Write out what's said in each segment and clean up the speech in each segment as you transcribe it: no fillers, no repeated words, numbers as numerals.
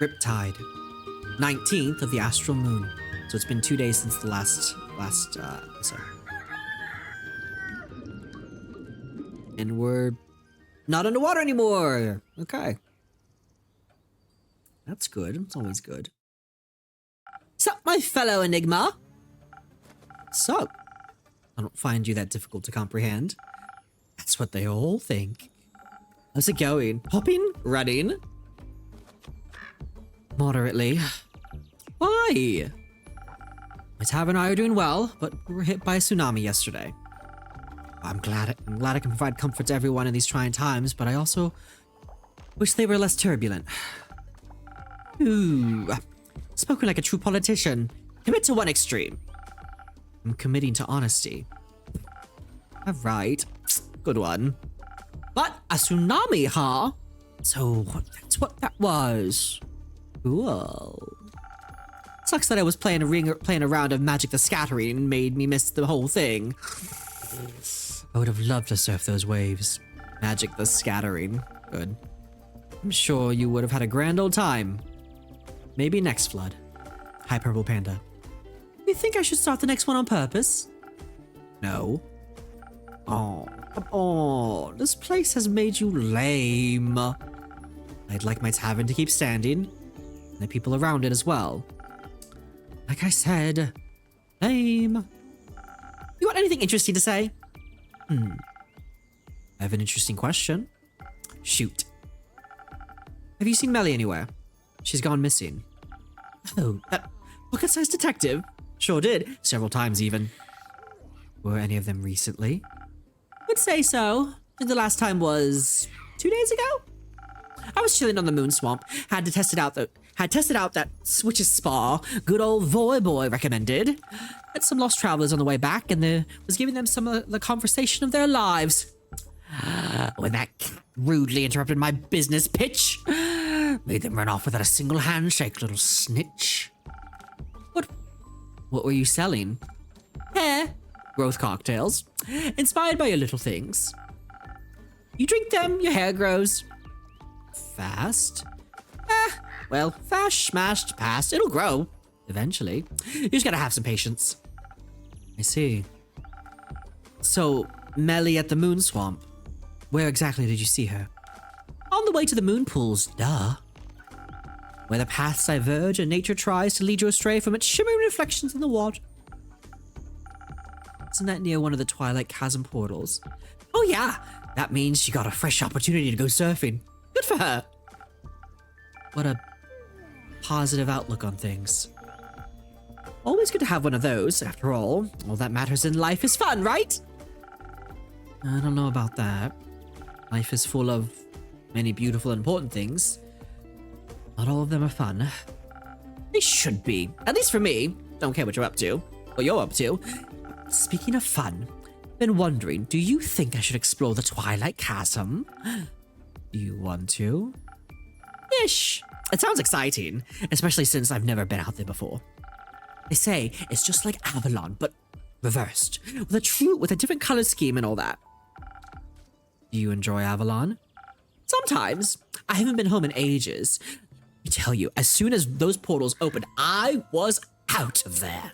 Riptide. 19th of the astral moon. So it's been 2 days since the last episode. And we're not underwater anymore. Okay. That's good. It's always good. Sup, my fellow Enigma? Sup? I don't find you that difficult to comprehend. That's what they all think. How's it going? Hopping? Running? Moderately. Why? My tavern and I are doing well, but we were hit by a tsunami yesterday. I'm glad I can provide comfort to everyone in these trying times, but I also wish they were less turbulent. Ooh, spoken like a true politician. Commit to one extreme. I'm committing to honesty. All right, good one. But a tsunami, huh? So that's what that was. Cool. Sucks that I was playing a round of Magic the Scattering and made me miss the whole thing. I would have loved to surf those waves. Magic the Scattering. Good. I'm sure you would have had a grand old time. Maybe next flood. Hi, Purple Panda. You think I should start the next one on purpose? No. Oh, come on. This place has made you lame. I'd like my tavern to keep standing, and the people around it as well. Like I said, lame. You got anything interesting to say? I have an interesting question. Shoot. Have you seen Melly anywhere? She's gone missing. Oh, that pocket-sized detective? Sure did. Several times, even. Were any of them recently? Would say so. I think the last time was 2 days ago? I was chilling on the moon swamp. Had tested out that Switch's spa. Good old boy recommended. Had some lost travelers on the way back, and was giving them some of the conversation of their lives. When that cat rudely interrupted my business pitch, made them run off without a single handshake, little snitch. What were you selling? Hair. Growth cocktails. Inspired by your little things. You drink them, your hair grows. Fast? Well, fast, smashed, past. It'll grow. Eventually. You just gotta have some patience. I see. So, Melly at the moon swamp. Where exactly did you see her? On the way to the moon pools, duh. Where the paths diverge and nature tries to lead you astray from its shimmering reflections in the water. Isn't that near one of the Twilight Chasm portals? Oh yeah, that means she got a fresh opportunity to go surfing. Good for her. What a positive outlook on things. Always good to have one of those. After all that matters in life is fun, right? I don't know about that. Life is full of many beautiful and important things. Not all of them are fun. They should be. At least for me. Don't care what you're up to. What you're up to. Speaking of fun, been wondering, do you think I should explore the Twilight Chasm? Do you want to? Ish. It sounds exciting, especially since I've never been out there before. They say it's just like Avalon, but reversed, with a different color scheme and all that. Do you enjoy Avalon? Sometimes. I haven't been home in ages. I tell you, as soon as those portals opened, I was out of there.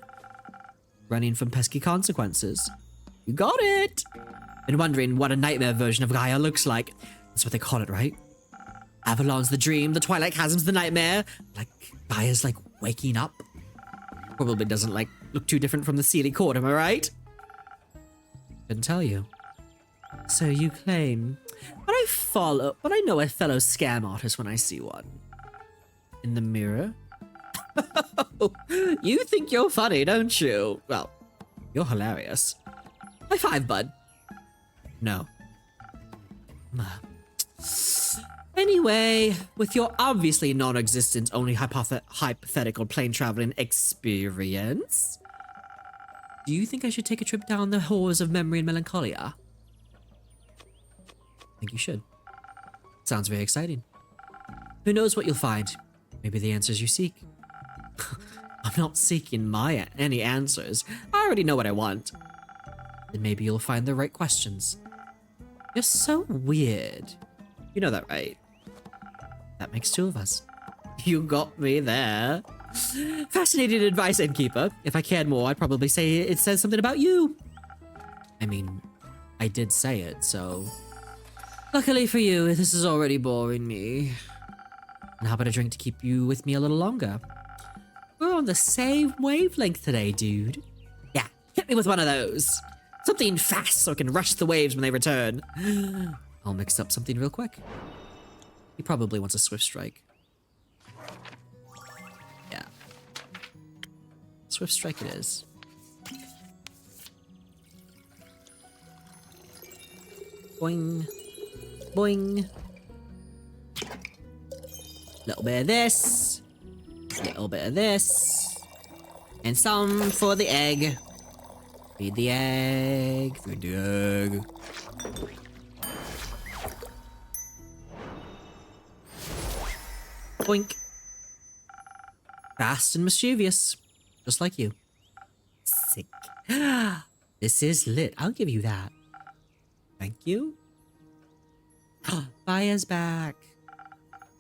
Running from pesky consequences. You got it. Been wondering what a nightmare version of Gaia looks like. That's what they call it, right? Avalon's the dream, the Twilight Chasm's the nightmare. Like, Gaia's like waking up. Probably doesn't look too different from the Sealy Court, am I right? Couldn't tell you. So you claim. But I know a fellow scam artist when I see one. In the mirror? You think you're funny, don't you? Well, you're hilarious. High five, bud. No. Anyway, with your obviously non-existent, only hypothetical plane traveling experience, do you think I should take a trip down the halls of memory and melancholia? I think you should. Sounds very exciting. Who knows what you'll find? Maybe the answers you seek. I'm not seeking any answers. I already know what I want. Then maybe you'll find the right questions. You're so weird. You know that, right? That makes two of us. You got me there. Fascinating advice, Innkeeper. If I cared more, I'd probably say it says something about you. I mean, I did say it, so... Luckily for you, this is already boring me. And how about a drink to keep you with me a little longer? We're on the same wavelength today, dude. Yeah, hit me with one of those. Something fast so I can rush the waves when they return. I'll mix up something real quick. He probably wants a swift strike. Yeah. Swift strike it is. Boing. Boing. Little bit of this. Little bit of this. And some for the egg. Feed the egg. Feed the egg. Boink. Fast and mischievous. Just like you. Sick. This is lit. I'll give you that. Thank you. Baya's back.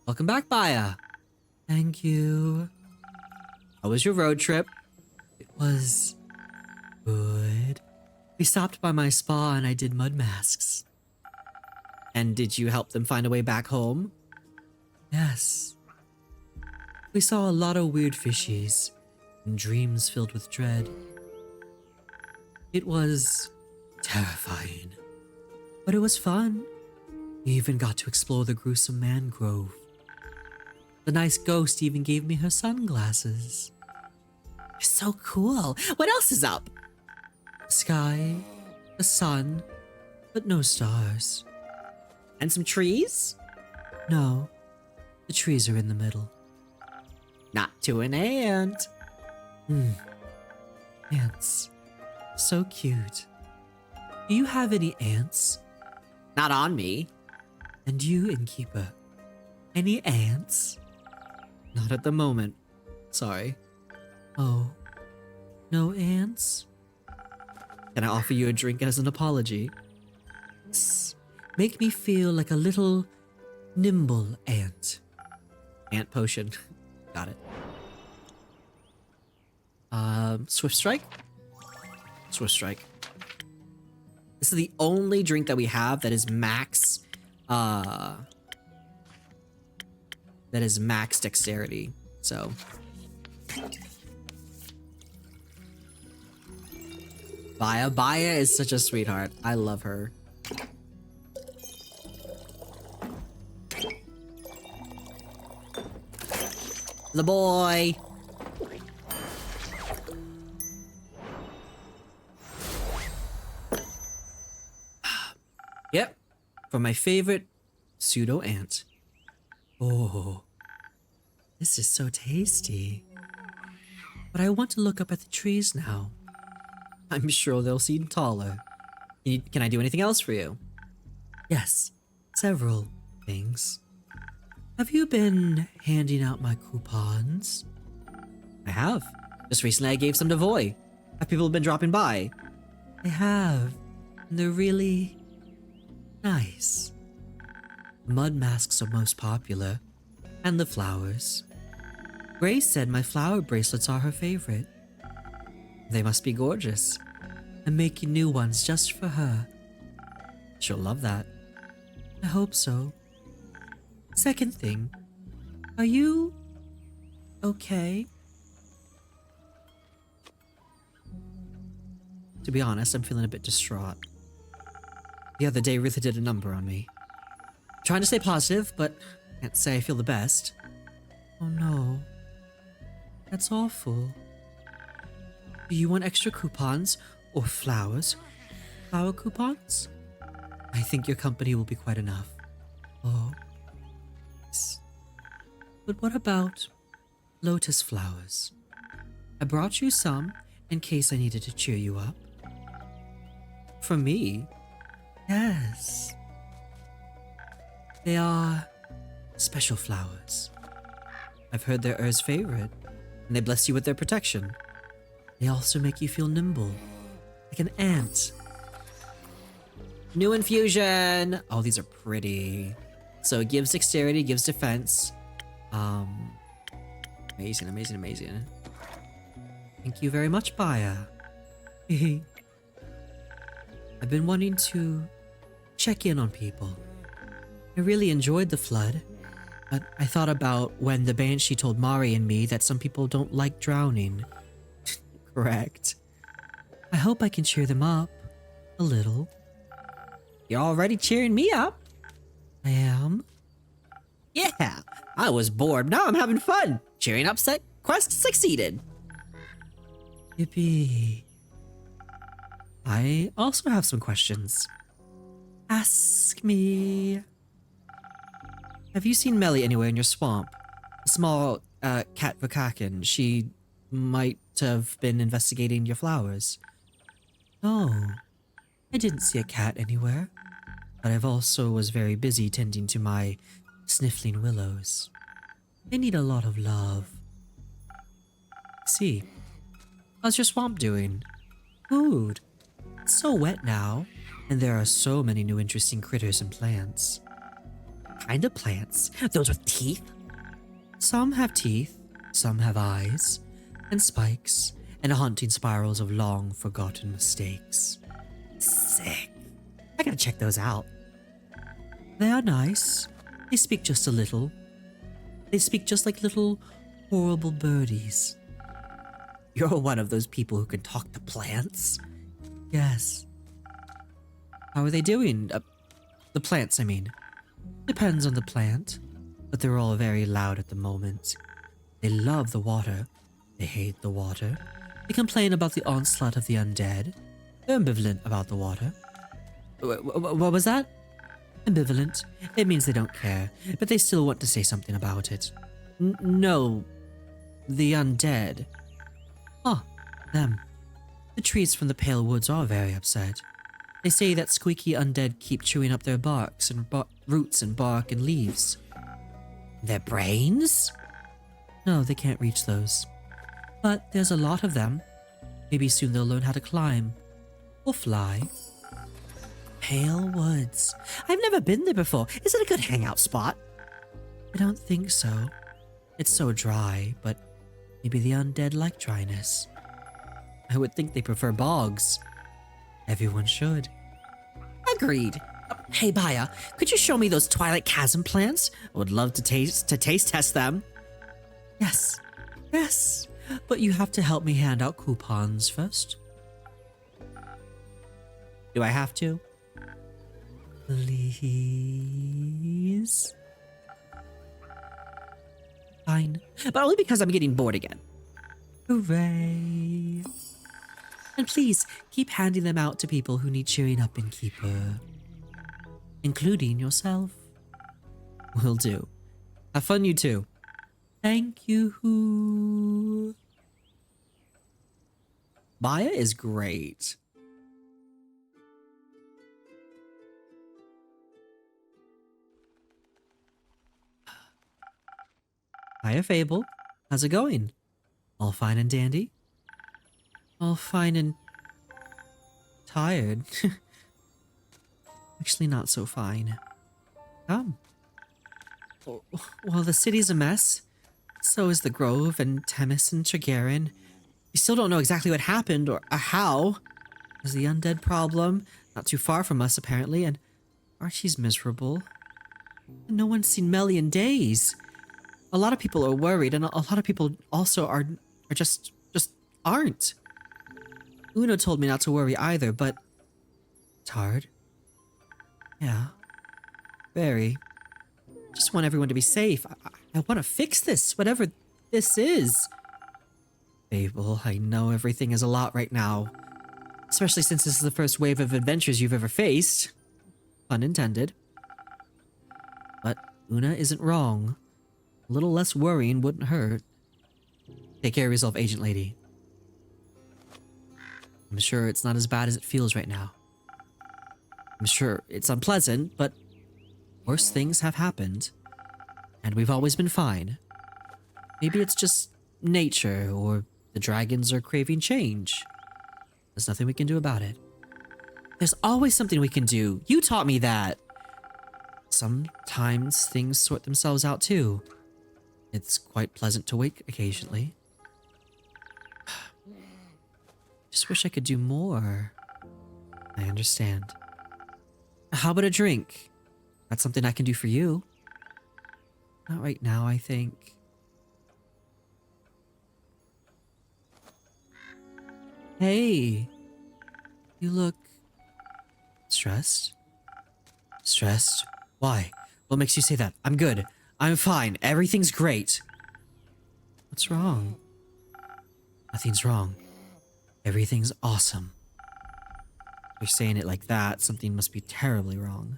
Welcome back, Baya. Thank you. How was your road trip? It was good. We stopped by my spa and I did mud masks. And did you help them find a way back home? Yes. We saw a lot of weird fishies and dreams filled with dread. It was terrifying, but it was fun. We even got to explore the gruesome mangrove. The nice ghost even gave me her sunglasses. So cool. What else is up? The sky, the sun, but no stars. And some trees? No, the trees are in the middle. Not to an ant. Ants. So cute. Do you have any ants? Not on me. And you, Innkeeper? Any ants? Not at the moment. Sorry. Oh. No ants? Can I offer you a drink as an apology? Make me feel like a little nimble ant. Ant potion. Got it. Swift strike? Swift strike. This is the only drink that we have that is max, that is max dexterity, so. Baya is such a sweetheart. I love her. The boy. Yep, for my favorite pseudo ant. Oh, this is so tasty. But I want to look up at the trees now. I'm sure they'll seem taller. Can I do anything else for you? Yes, several things. Have you been handing out my coupons? I have. Just recently I gave some to Voy. Have people been dropping by? They have. And they're really nice. Mud masks are most popular. And the flowers. Grace said my flower bracelets are her favorite. They must be gorgeous. I'm making new ones just for her. She'll love that. I hope so. Second thing, are you okay? To be honest, I'm feeling a bit distraught. The other day, Rutha did a number on me. Trying to stay positive, but can't say I feel the best. Oh no. That's awful. Do you want extra coupons or flowers? Flower coupons? I think your company will be quite enough. Oh. But what about lotus flowers? I brought you some in case I needed to cheer you up. For me? Yes. They are special flowers. I've heard they're Ur's favorite, and they bless you with their protection. They also make you feel nimble, like an ant. New infusion! Oh, these are pretty. So it gives dexterity, gives defense. Amazing, amazing, amazing. Thank you very much, Baya. I've been wanting to check in on people. I really enjoyed the flood, but I thought about when the Banshee told Mari and me that some people don't like drowning. Correct. I hope I can cheer them up. A little. You're already cheering me up. I am. Yeah, I was bored. Now I'm having fun. Cheering up quest succeeded. Yippee. I also have some questions. Ask me. Have you seen Melly anywhere in your swamp? A small cat Vakakin. She might have been investigating your flowers. No, I didn't see a cat anywhere. But I've also was very busy tending to my sniffling willows. They need a lot of love. See, how's your swamp doing? Good. It's so wet now, and there are so many new interesting critters and plants. Kind of plants? Those with teeth? Some have teeth, some have eyes, and spikes, and haunting spirals of long forgotten mistakes. Sick. I gotta check those out. They are nice. They speak just a little. They speak just like little horrible birdies. You're one of those people who can talk to plants? Yes. How are they doing? The plants, I mean. Depends on the plant, but they're all very loud at the moment. They love the water. They hate the water. They complain about the onslaught of the undead. They're ambivalent about the water. What was that? Ambivalent. It means they don't care, but they still want to say something about it. No. The undead. Ah, them. The trees from the Pale Woods are very upset. They say that squeaky undead keep chewing up their barks and roots and bark and leaves. Their brains? No, they can't reach those. But there's a lot of them. Maybe soon they'll learn how to climb. Or fly. Pale Woods. I've never been there before. Is it a good hangout spot? I don't think so. It's so dry, but maybe the undead like dryness. I would think they prefer bogs. Everyone should. Agreed. Hey, Baya, could you show me those Twilight Chasm plants? I would love to taste test them. Yes. Yes. But you have to help me hand out coupons first. Do I have to? Please? Fine. But only because I'm getting bored again. Hooray. And please, keep handing them out to people who need cheering up in Keeper. Including yourself. Will do. Have fun, you too. Thank you. Baya is great. Hiya, Fable. How's it going? All fine and dandy? All fine and tired. Actually, not so fine. Come. Well, the city's a mess. So is the Grove and Temis and Chagarin. We still don't know exactly what happened or how. There's the undead problem, not too far from us apparently, and Archie's miserable. And no one's seen Melly in days. A lot of people are worried, and a lot of people also are just aren't. Uno told me not to worry either, but it's hard. Yeah, very. Just want everyone to be safe. I want to fix this, whatever this is. Fable, I know everything is a lot right now. Especially since this is the first wave of adventures you've ever faced. Pun intended. But Una isn't wrong. A little less worrying wouldn't hurt. Take care of yourself, Agent Lady. I'm sure it's not as bad as it feels right now. I'm sure it's unpleasant, but worse things have happened. And we've always been fine. Maybe it's just nature, or the dragons are craving change. There's nothing we can do about it. There's always something we can do. You taught me that. Sometimes things sort themselves out too. It's quite pleasant to wake occasionally. Just wish I could do more. I understand. How about a drink? That's something I can do for you. Not right now, I think. Hey, you look stressed? Stressed? Why? What makes you say that? I'm good. I'm fine. Everything's great. What's wrong? Nothing's wrong. Everything's awesome. You're saying it like that, something must be terribly wrong.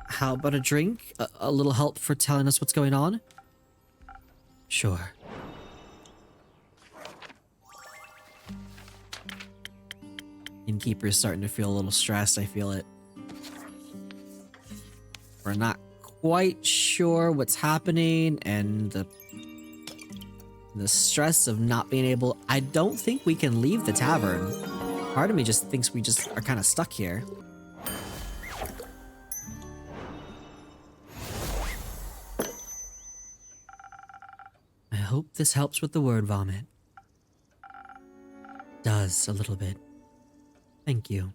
How about a drink? A little help for telling us what's going on? Sure. Innkeeper's starting to feel a little stressed, I feel it. We're not quite sure what's happening, and the stress of not being able... I don't think we can leave the tavern. Part of me just thinks we just are kind of stuck here. I hope this helps with the word vomit. Does a little bit. Thank you.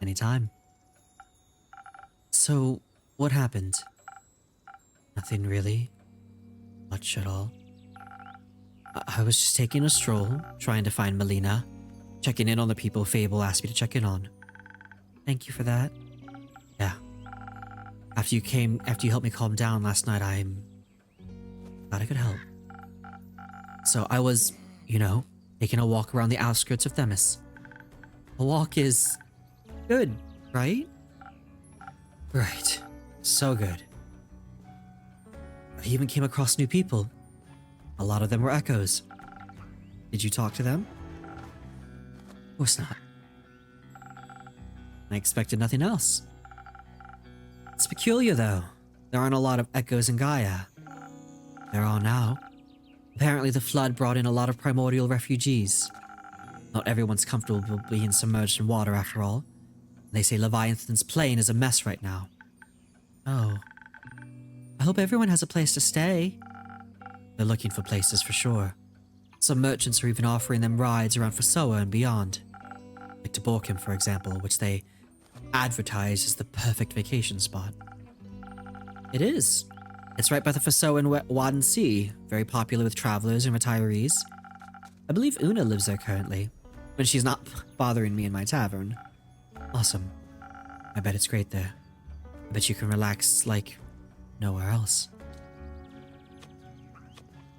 Anytime. So, what happened? Nothing really. Much at all. I was just taking a stroll, trying to find Melina, checking in on the people Fable asked me to check in on. Thank you for that. Yeah. After you helped me calm down last night, I'm glad I could help. So I was, taking a walk around the outskirts of Themis. A walk is good, right? Right. So good. I even came across new people. A lot of them were echoes. Did you talk to them? Of course not. I expected nothing else. It's peculiar, though. There aren't a lot of echoes in Gaia. There are now. Apparently the flood brought in a lot of primordial refugees. Not everyone's comfortable being submerged in water, after all. They say Leviathan's plane is a mess right now. Oh. I hope everyone has a place to stay. They're looking for places for sure. Some merchants are even offering them rides around Fosoa and beyond. Like to Borkum, for example, which they advertise as the perfect vacation spot. It is. It's right by the Fosoa and Wadden Sea, very popular with travelers and retirees. I believe Una lives there currently, when she's not bothering me in my tavern. Awesome. I bet it's great there. I bet you can relax like nowhere else.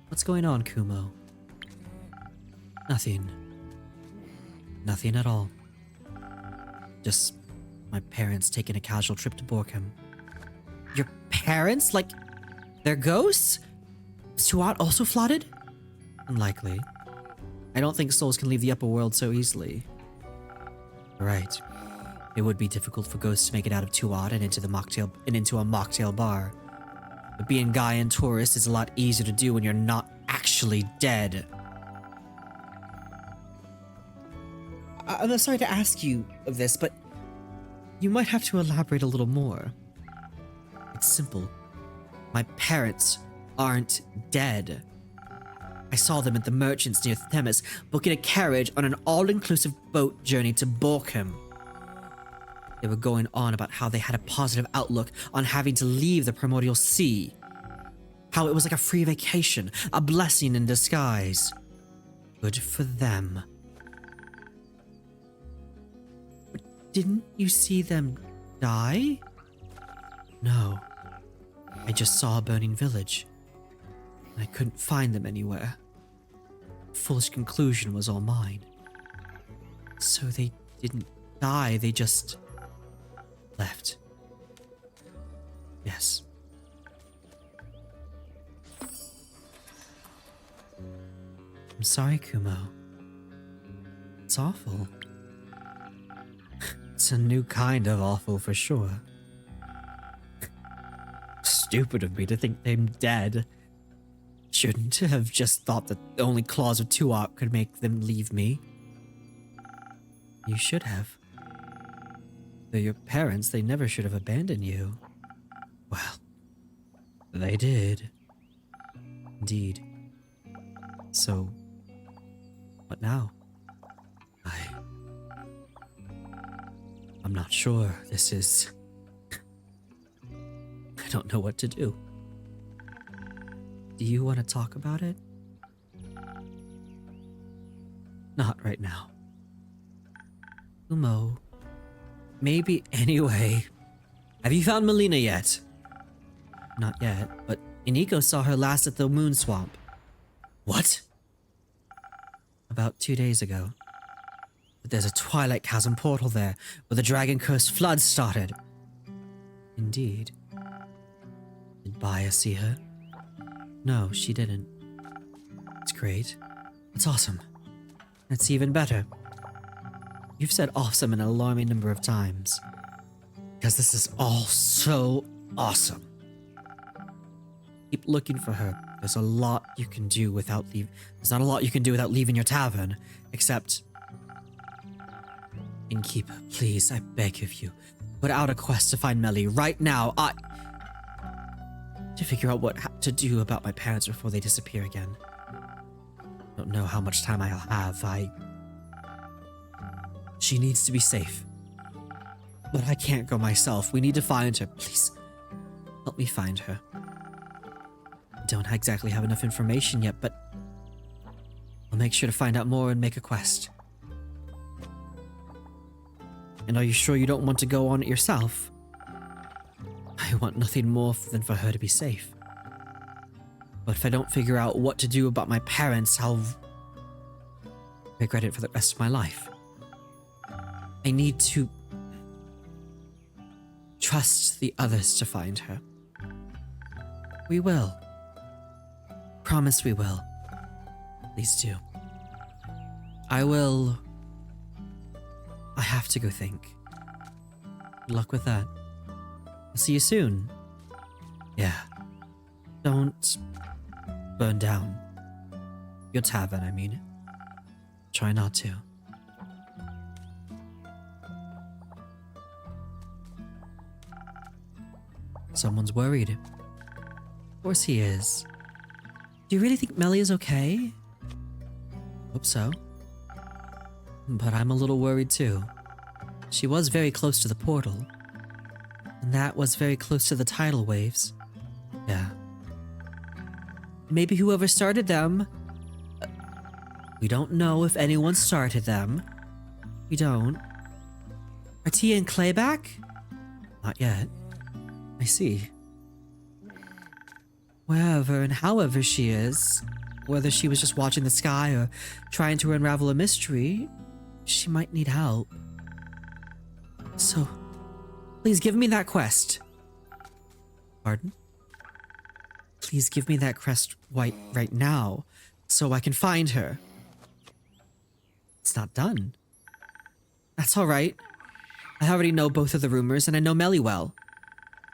What's going on, Kumo? Nothing. Nothing at all. Just my parents taking a casual trip to Borkum. Your parents? Like, they're ghosts? Was Tuat also flooded? Unlikely. I don't think souls can leave the upper world so easily. Right. It would be difficult for ghosts to make it out of Tuat and into a mocktail bar. But being Gaian tourist is a lot easier to do when you're not actually dead. I'm sorry to ask you of this, but you might have to elaborate a little more. It's simple. My parents aren't dead. I saw them at the merchants near Themis, booking a carriage on an all-inclusive boat journey to Borkum. They were going on about how they had a positive outlook on having to leave the primordial sea. How it was like a free vacation, a blessing in disguise. Good for them. But didn't you see them die? No. I just saw a burning village. I couldn't find them anywhere. The foolish conclusion was all mine. So they didn't die, they just left. Yes. I'm sorry, Kumo. It's awful. It's a new kind of awful for sure. Stupid of me to think they're dead. Shouldn't have just thought that the only claws of Tuat could make them leave me. You should have. They're your parents, they never should have abandoned you. Well, they did. Indeed. So, what now? I'm not sure. This is... I don't know what to do. Do you want to talk about it? Not right now. Umo. Maybe anyway. Have you found Melina yet? Not yet, but Iniko saw her last at the Moon Swamp. What? About 2 days ago. But there's a Twilight Chasm portal there, where the dragon-cursed flood started. Indeed. Did Baya see her? No, she didn't. It's great. It's awesome. It's even better. You've said awesome an alarming number of times. Because this is all so awesome. Keep looking for her. There's a lot you can do without There's not a lot you can do without leaving your tavern, except... Innkeeper, please, I beg of you. Put out a quest to find Melly right now. To figure out what to do about my parents before they disappear again. Don't know how much time I'll have. She needs to be safe. But I can't go myself. We need to find her. Please, help me find her. I don't exactly have enough information yet, but I'll make sure to find out more and make a quest. And are you sure you don't want to go on it yourself? I want nothing more than for her to be safe. But if I don't figure out what to do about my parents, I'll regret it for the rest of my life. I need to trust the others to find her. We will. Promise we will. Please do. I will. I have to go think. Good luck with that. I'll see you soon. Yeah. Don't burn down. Your tavern, I mean. Try not to. Someone's worried. Of course he is. Do you really think Melly is okay? Hope so. But I'm a little worried too. She was very close to the portal. And that was very close to the tidal waves. Yeah. Maybe whoever started them... We don't know if anyone started them. We don't. Are Tia and Clay back? Not yet. I see. Wherever and however she is, whether she was just watching the sky or trying to unravel a mystery, she might need help. So, please give me that quest. Pardon? Please give me that quest right now, so I can find her. It's not done. That's alright. I already know both of the rumors, and I know Melly well.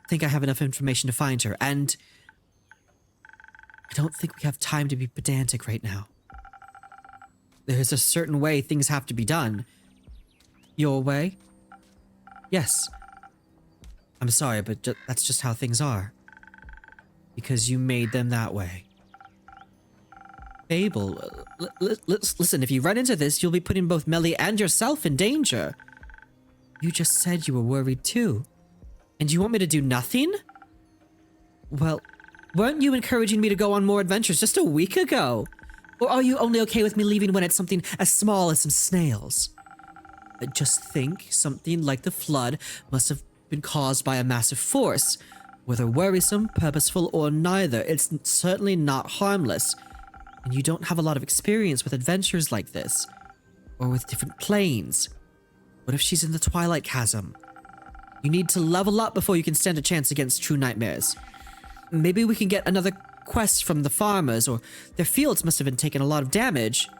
I think I have enough information to find her, and I don't think we have time to be pedantic right now. There's a certain way things have to be done. Your way? Yes. I'm sorry, but that's just how things are. Because you made them that way. Fable, listen, if you run into this, you'll be putting both Melly and yourself in danger. You just said you were worried too. And you want me to do nothing? Well, weren't you encouraging me to go on more adventures just a week ago? Or are you only okay with me leaving when it's something as small as some snails? Just think, something like the flood must have been caused by a massive force. Whether worrisome, purposeful, or neither, it's certainly not harmless. And you don't have a lot of experience with adventures like this. Or with different planes. What if she's in the Twilight Chasm? You need to level up before you can stand a chance against true nightmares. Maybe we can get another quest from the farmers, or their fields must have been taking a lot of damage.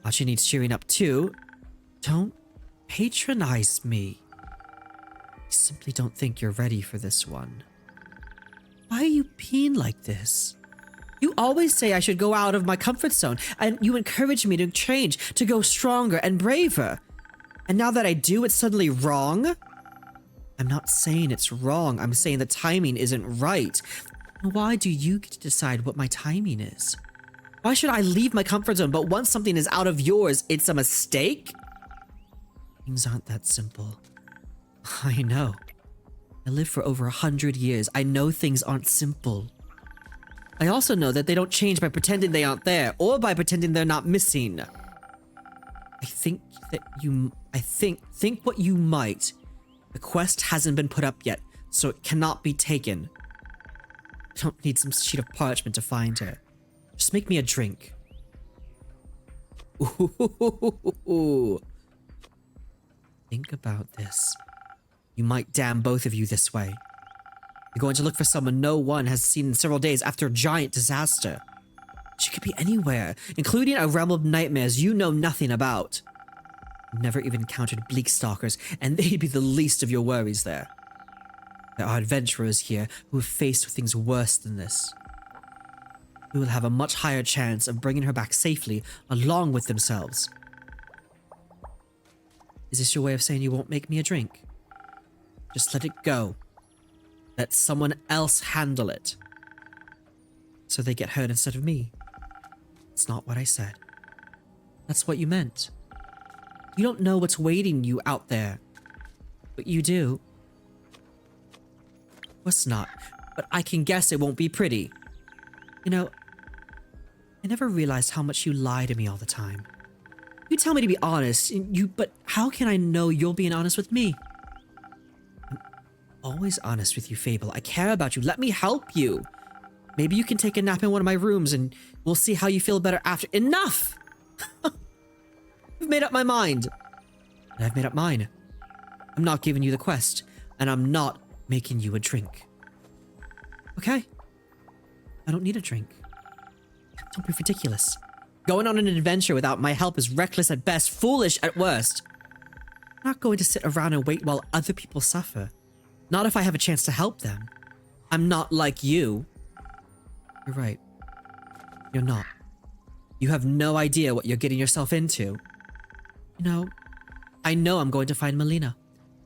Achi needs cheering up too. Don't patronize me. I simply don't think you're ready for this one. Why are you being like this? You always say I should go out of my comfort zone, and you encourage me to change, to go stronger and braver. And now that I do, it's suddenly wrong? I'm not saying it's wrong. I'm saying the timing isn't right. Why do you get to decide what my timing is? Why should I leave my comfort zone, but once something is out of yours, it's a mistake? Things aren't that simple. I know. I lived for over 100 years. I know things aren't simple. I also know that they don't change by pretending they aren't there, or by pretending they're not missing. I think what you might. The quest hasn't been put up yet, so it cannot be taken. I don't need some sheet of parchment to find her. Just make me a drink. Ooh. Think about this. You might damn both of you this way. You're going to look for someone no one has seen in several days after a giant disaster. She could be anywhere, including a realm of nightmares you know nothing about. You've never even encountered bleak stalkers, and they'd be the least of your worries there. There are adventurers here who have faced things worse than this. Who will have a much higher chance of bringing her back safely along with themselves. Is this your way of saying you won't make me a drink? Just let it go. Let someone else handle it. So they get hurt instead of me. It's not what I said. That's what you meant. You don't know what's waiting you out there. But you do. What's not? But I can guess it won't be pretty. You know, I never realized how much you lie to me all the time. You tell me to be honest, but how can I know you're being honest with me? I'm always honest with you, Fable. I care about you. Let me help you. Maybe you can take a nap in one of my rooms and we'll see how you feel better after. Enough! I've made up my mind. And I've made up mine. I'm not giving you the quest, and I'm not making you a drink. Okay? I don't need a drink. Don't be ridiculous. Going on an adventure without my help is reckless at best, foolish at worst. I'm not going to sit around and wait while other people suffer. Not if I have a chance to help them. I'm not like you. You're right. You're not. You have no idea what you're getting yourself into. You know, I know I'm going to find Melina.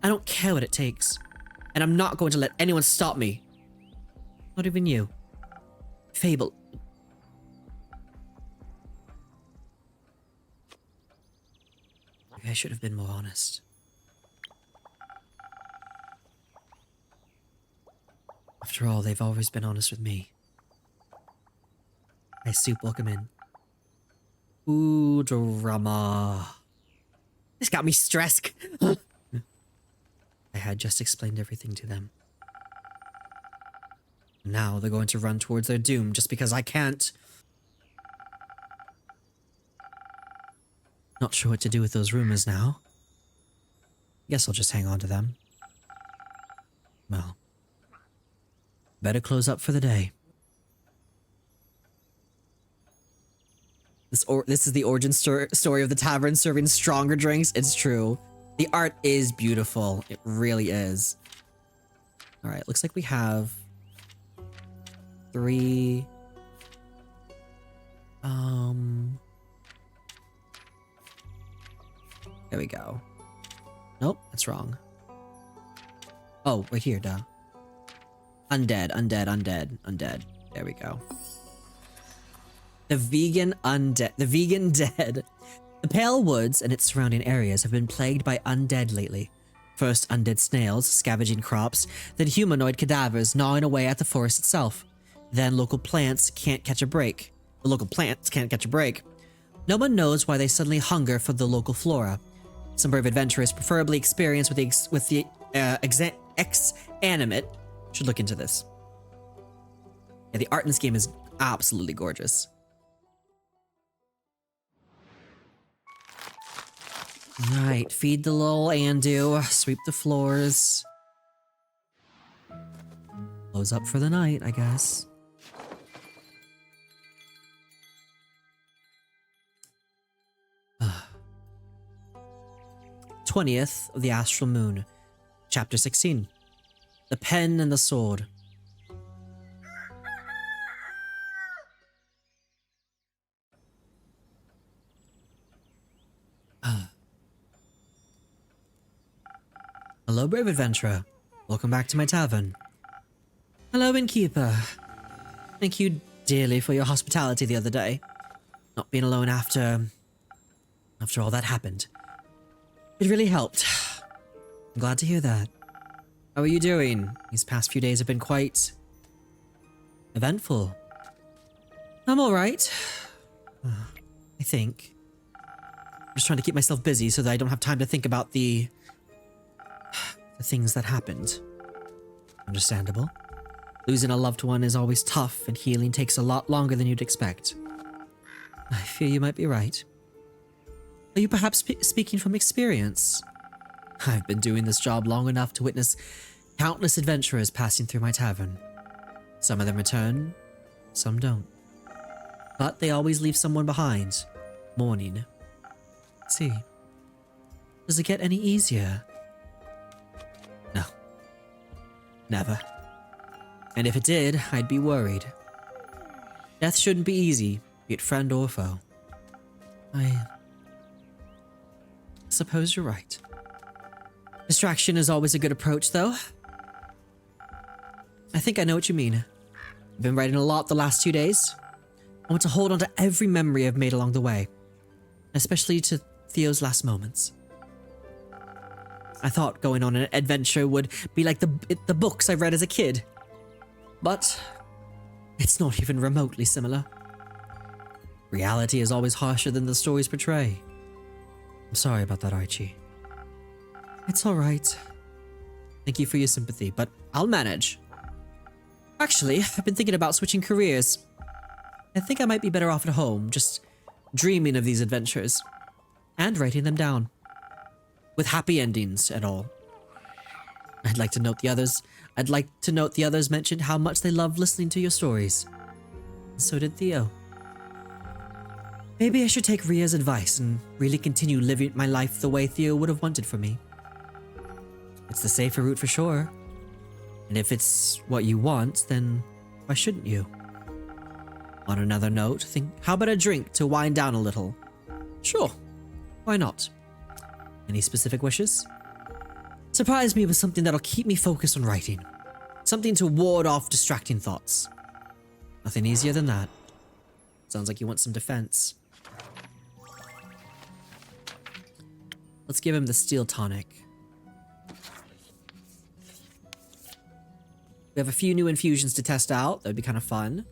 I don't care what it takes. And I'm not going to let anyone stop me. Not even you. Fable. Maybe I should have been more honest. After all, they've always been honest with me. Hey, Soup, welcome in. Ooh, drama. This got me stressed. I had just explained everything to them. Now they're going to run towards their doom just because I can't. Not sure what to do with those rumors now. Guess I'll just hang on to them. Well, better close up for the day. This is the origin story of the tavern serving stronger drinks. It's true. The art is beautiful. It really is. All right, looks like we have 3. There we go. Nope, that's wrong. Oh, right here, duh. Undead. There we go. The vegan dead. The Pale Woods and its surrounding areas have been plagued by undead lately. First undead snails scavenging crops, then humanoid cadavers gnawing away at the forest itself. Then local plants can't catch a break. The local plants can't catch a break. No one knows why they suddenly hunger for the local flora. Some brave adventurers, preferably experienced with the ex-animate, should look into this. Yeah, the art in this game is absolutely gorgeous. Right, feed the little Andu, sweep the floors. Close up for the night, I guess. Uh. 20th of the Astral Moon, Chapter 16. The Pen and the Sword. Hello, brave adventurer. Welcome back to my tavern. Hello, innkeeper. Thank you dearly for your hospitality the other day. Not being alone after all that happened. It really helped. I'm glad to hear that. How are you doing? These past few days have been quite eventful. I'm alright. I think. I'm just trying to keep myself busy so that I don't have time to think about the things that happened. Understandable. Losing a loved one is always tough, and healing takes a lot longer than you'd expect. I fear you might be right. Are you perhaps speaking from experience? I've been doing this job long enough to witness countless adventurers passing through my tavern. Some of them return, some don't. But they always leave someone behind, mourning. See, does it get any easier? No. Never. And if it did, I'd be worried. Death shouldn't be easy, be it friend or foe. I suppose you're right. Distraction is always a good approach, though. I think I know what you mean. I've been writing a lot the last 2 days. I want to hold on to every memory I've made along the way, especially to Theo's last moments. I thought going on an adventure would be like the books I read as a kid. But it's not even remotely similar. Reality is always harsher than the stories portray. I'm sorry about that, Archie. It's alright. Thank you for your sympathy, but I'll manage. Actually, I've been thinking about switching careers. I think I might be better off at home, just dreaming of these adventures. And writing them down. With happy endings and all. I'd like to note the others mentioned how much they loved listening to your stories. And so did Theo. Maybe I should take Ria's advice and really continue living my life the way Theo would have wanted for me. It's the safer route for sure. And if it's what you want, then why shouldn't you? On another note, think how about a drink to wind down a little? Sure, why not? Any specific wishes? Surprise me with something that'll keep me focused on writing. Something to ward off distracting thoughts. Nothing easier than that. Sounds like you want some defense. Let's give him the steel tonic. We have a few new infusions to test out. That'd be kind of fun.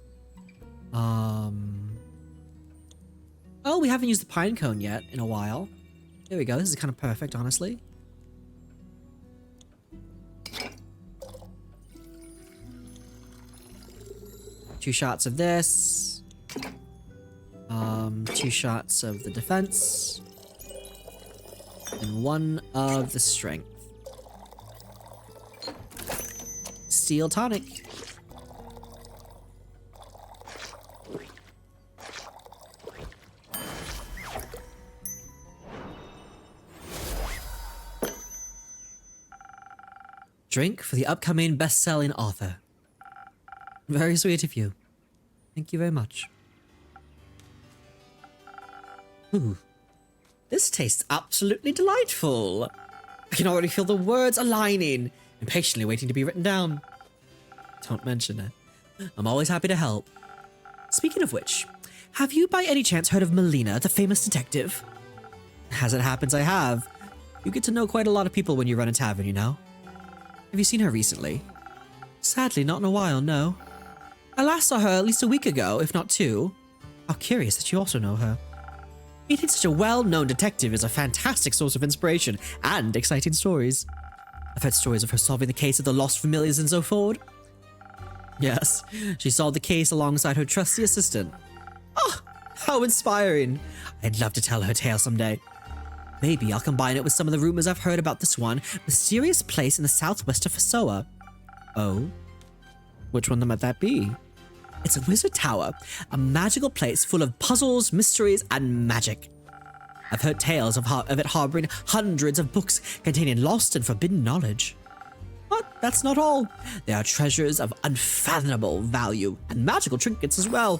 Oh, we haven't used the pine cone yet in a while. There we go. This is kind of perfect, honestly. Two shots of this. 2 shots of the defense. And 1 of the strength. Steel tonic. Drink for the upcoming best-selling author. Very sweet of you. Thank you very much. Ooh. This tastes absolutely delightful. I can already feel the words aligning, impatiently waiting to be written down. Don't mention it. I'm always happy to help. Speaking of which, have you by any chance heard of Melina, the famous detective? As it happens, I have. You get to know quite a lot of people when you run a tavern, you know? Have you seen her recently? Sadly, not in a while, no. I last saw her at least a week ago, if not 2. How curious that you also know her. Meeting such a well-known detective is a fantastic source of inspiration and exciting stories. I've heard stories of her solving the case of the lost familiars and so forth. Yes, she solved the case alongside her trusty assistant. Oh, how inspiring. I'd love to tell her tale someday. Maybe I'll combine it with some of the rumors I've heard about this one mysterious place in the southwest of Fasoa. Oh? Which one might that be? It's a wizard tower, a magical place full of puzzles, mysteries, and magic. I've heard tales of it harboring hundreds of books containing lost and forbidden knowledge. But that's not all. There are treasures of unfathomable value and magical trinkets as well.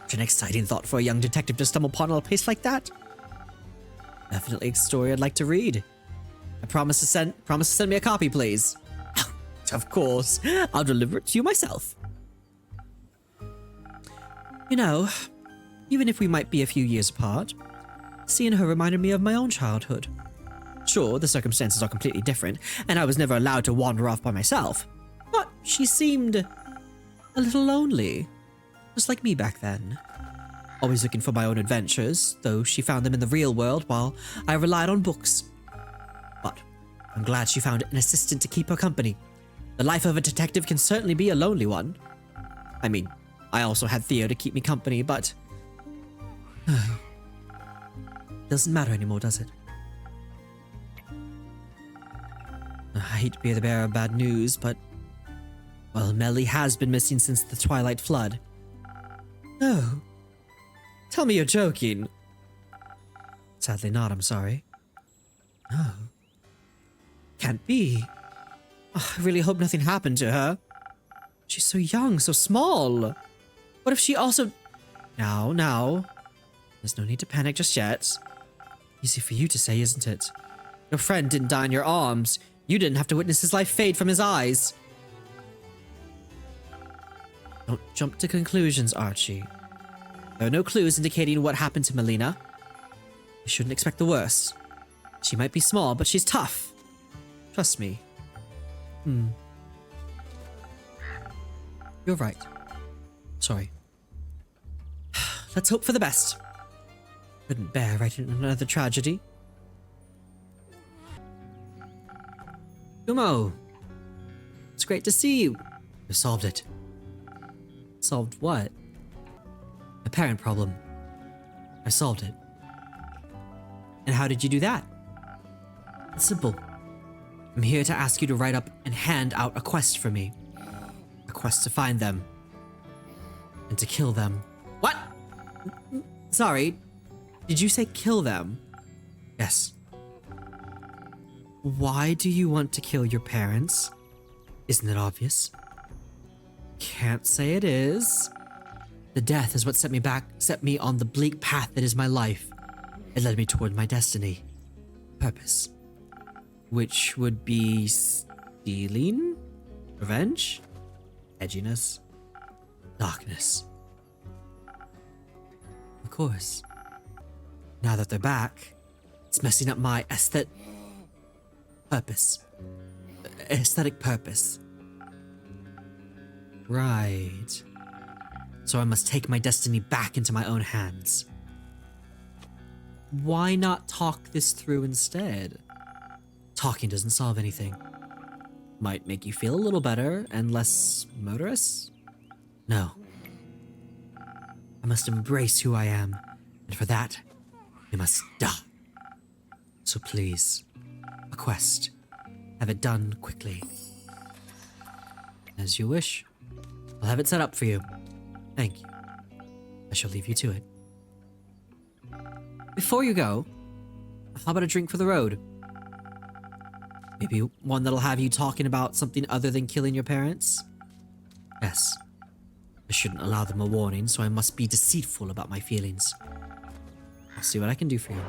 Such an exciting thought for a young detective to stumble upon a place like that. Definitely a story I'd like to read. I promise to send me a copy, please. Of course, I'll deliver it to you myself. You know, even if we might be a few years apart, seeing her reminded me of my own childhood. Sure, the circumstances are completely different, and I was never allowed to wander off by myself, but she seemed a little lonely, just like me back then. Always looking for my own adventures, though she found them in the real world while I relied on books. But I'm glad she found an assistant to keep her company. The life of a detective can certainly be a lonely one. I mean, I also had Theo to keep me company, but... doesn't matter anymore, does it? I hate to be the bearer of bad news, but... well, Melly has been missing since the Twilight Flood. Oh. Tell me you're joking. Sadly not, I'm sorry. Oh. Can't be. Oh, I really hope nothing happened to her. She's so young, so small. What if she also... Now. There's no need to panic just yet. Easy for you to say, isn't it? Your friend didn't die in your arms. You didn't have to witness his life fade from his eyes. Don't jump to conclusions, Archie. There are no clues indicating what happened to Melina. You shouldn't expect the worst. She might be small, but she's tough. Trust me. You're right. Sorry. Let's hope for the best. Couldn't bear writing another tragedy. Kumo! It's great to see you. You solved it. Solved what? A parent problem. I solved it. And how did you do that? It's simple. I'm here to ask you to write up and hand out a quest for me. A quest to find them. And to kill them. What? Sorry. Did you say kill them? Yes. Why do you want to kill your parents? Isn't it obvious? Can't say it is. The death is what set me on the bleak path that is my life. It led me toward my destiny. Purpose. Which would be stealing? Revenge? Edginess? Darkness. Of course. Now that they're back, it's messing up my aesthetic purpose. Right. So I must take my destiny back into my own hands. Why not talk this through instead? Talking doesn't solve anything. Might make you feel a little better and less murderous? No. I must embrace who I am, and for that, I must die. So please, a quest. Have it done quickly. As you wish. I'll have it set up for you. Thank you. I shall leave you to it. Before you go, how about a drink for the road? Maybe one that'll have you talking about something other than killing your parents? Yes. I shouldn't allow them a warning, so I must be deceitful about my feelings. I'll see what I can do for you.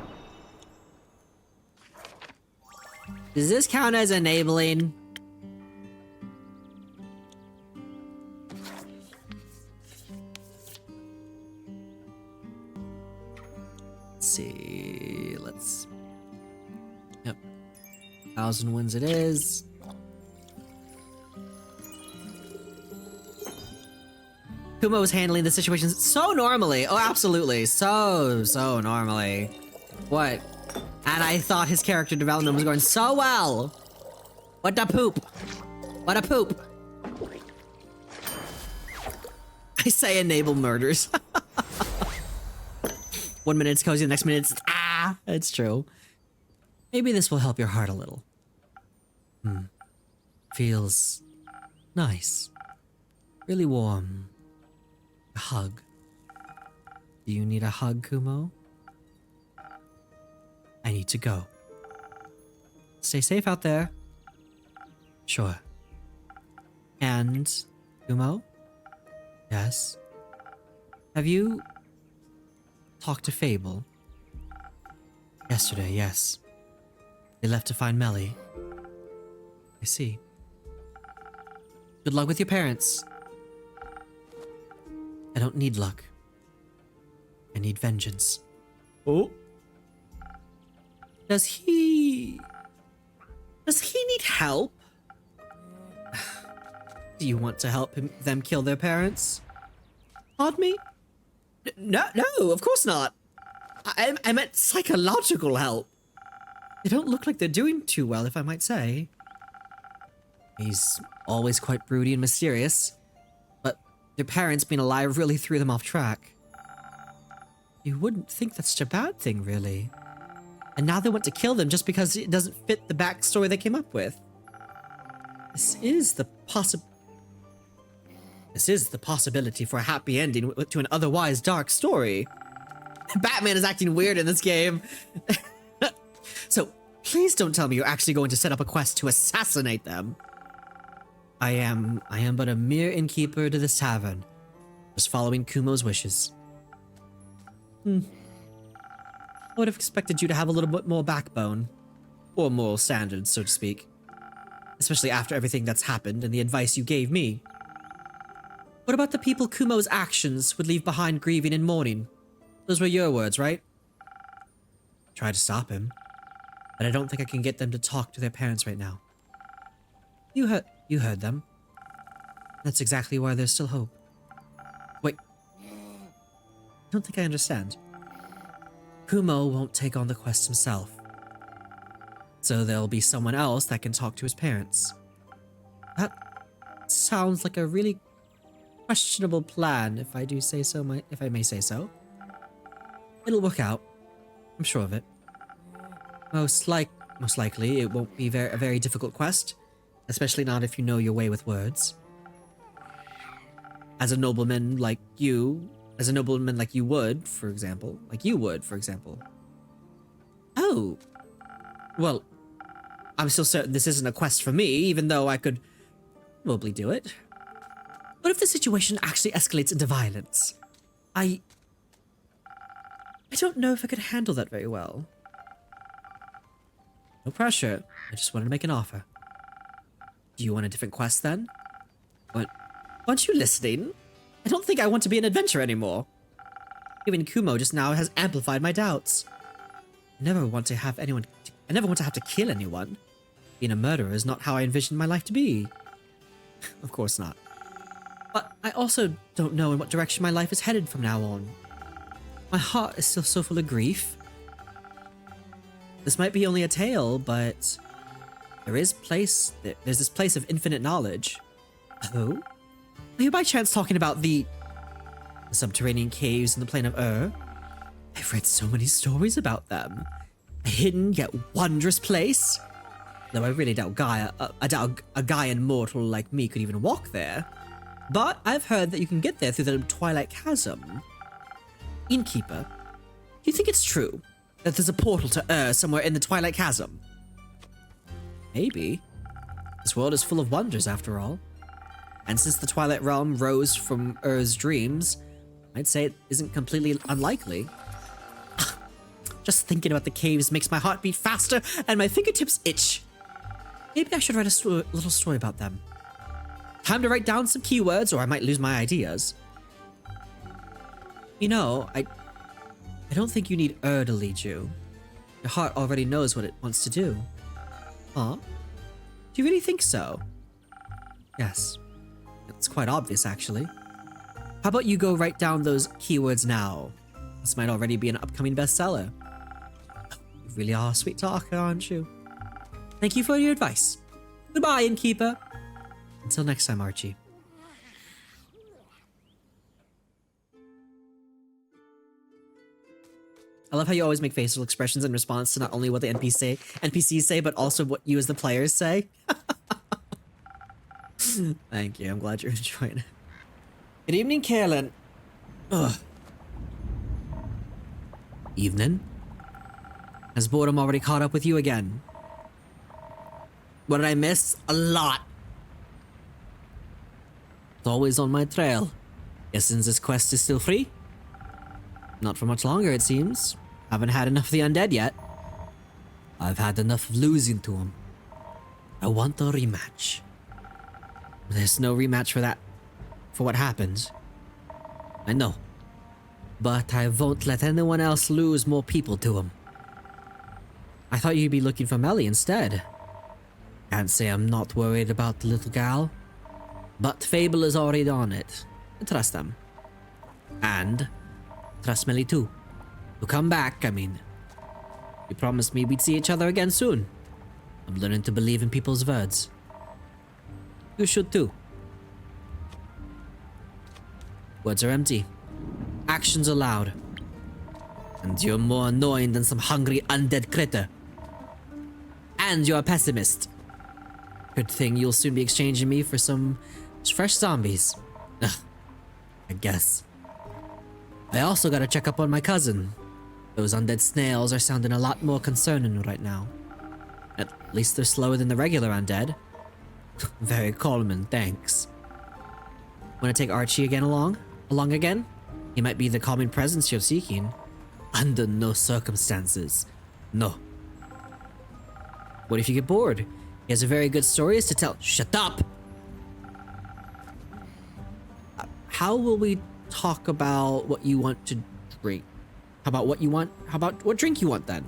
Does this count as enabling? Let's see. Yep. 1,000 wins it is. Kumo is handling the situation so normally. Oh, absolutely. So normally. What? And I thought his character development was going so well. What the poop? What a poop. I say enable murders. 1 minute it's cozy, the next minute it's it's true. Maybe this will help your heart a little. Feels nice. Really warm. A hug. Do you need a hug, Kumo? I need to go. Stay safe out there. Sure. And, Kumo? Yes? Have you talked to Fable? Yesterday, yes. They left to find Melly. I see. Good luck with your parents. I don't need luck. need vengeance. Oh? Does he need help? Do you want to help them kill their parents? Pardon me? No, of course not. I meant psychological help. They don't look like they're doing too well, if I might say. He's always quite broody and mysterious, but their parents being alive really threw them off track. You wouldn't think that's such a bad thing, really. And now they want to kill them just because it doesn't fit the backstory they came up with. This is the possibility for a happy ending to an otherwise dark story. Batman is acting weird in this game. So, please don't tell me you're actually going to set up a quest to assassinate them. I am but a mere innkeeper to this tavern, just following Kumo's wishes. I would have expected you to have a little bit more backbone, or moral standards, so to speak. Especially after everything that's happened and the advice you gave me. What about the people Kumo's actions would leave behind grieving and mourning? Those were your words, right? Try to stop him, but I don't think I can get them to talk to their parents right now. You heard them. That's exactly why there's still hope. Wait. I don't think I understand. Kumo won't take on the quest himself. So there'll be someone else that can talk to his parents. That sounds like a really questionable plan, if I may say so. It'll work out. I'm sure of it. Most likely, it won't be a very difficult quest, especially not if you know your way with words. As a nobleman like you would, for example. Oh. Well, I'm still certain this isn't a quest for me, even though I could probably do it. What if the situation actually escalates into violence? I don't know if I could handle that very well. No pressure. I just wanted to make an offer. Do you want a different quest then? What? Aren't you listening? I don't think I want to be an adventurer anymore. Even Kumo just now has amplified my doubts. I never want to have to kill anyone. Being a murderer is not how I envisioned my life to be. Of course not. But I also don't know in what direction my life is headed from now on. My heart is still so full of grief. This might be only a tale, but there's this place of infinite knowledge. Oh? Are you by chance talking about the subterranean caves in the plane of I've read so many stories about them. A hidden yet wondrous place. Though I really doubt a Gaian mortal like me could even walk there. But I've heard that you can get there through the Twilight Chasm. Innkeeper, do you think it's true that there's a portal to somewhere in the Twilight Chasm? Maybe. This world is full of wonders after all. And since the Twilight Realm rose from dreams, I'd say it isn't completely unlikely. Just thinking about the caves makes my heart beat faster and my fingertips itch. Maybe I should write a little story about them. Time to write down some keywords or I might lose my ideas. You know, I don't think you need to lead you. Your heart already knows what it wants to do. Huh? Do you really think so? Yes. It's quite obvious, actually. How about you go write down those keywords now? This might already be an upcoming bestseller. You really are a sweet talker, aren't you? Thank you for your advice. Goodbye, innkeeper. Until next time, Archie. I love how you always make facial expressions in response to not only what the NPCs say, but also what you as the players say. Thank you. I'm glad you're enjoying it. Good evening, Carolyn. Ugh. Evening. Has boredom already caught up with you again? What did I miss? A lot. It's always on my trail. Guess since this quest is still free? Not for much longer, it seems. Haven't had enough of the undead yet. I've had enough of losing to them. I want a rematch. There's no rematch for that. For what happened. I know. but I won't let anyone else lose more people to him. I thought you'd be looking for Melly instead. Can't say I'm not worried about the little gal, but Fable is already on it. I trust them. And trust Melly too. To come back, I mean. You promised me we'd see each other again soon. I'm learning to believe in people's words. You should too. Words are empty. Actions are loud. And you're more annoying than some hungry undead critter. And you're a pessimist. Good thing you'll soon be exchanging me for some fresh zombies. Ugh, I guess. I also gotta check up on my cousin. Those undead snails are sounding a lot more concerning right now. At least they're slower than the regular undead. Very calming, thanks. Wanna take Archie along again? He might be the calming presence you're seeking. Under no circumstances. No. What if you get bored? He has a very good stories to tell. Shut up! How will we talk about what you want to drink? How about what you want? How about what drink you want then?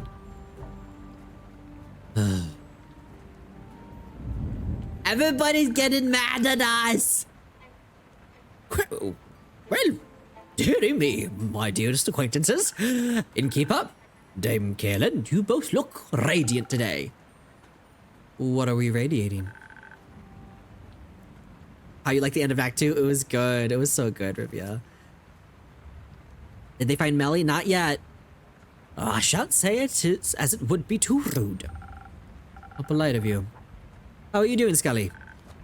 Everybody's getting mad at us! Well, dearie me, my dearest acquaintances. Innkeeper, Dame Kaelin, you both look radiant today. What are we radiating? How you like the end of Act 2? It was good. It was so good, Rivia. Did they find Melly? Not yet. I shan't say it is, as it would be too rude. How polite of you. How are you doing, Scully?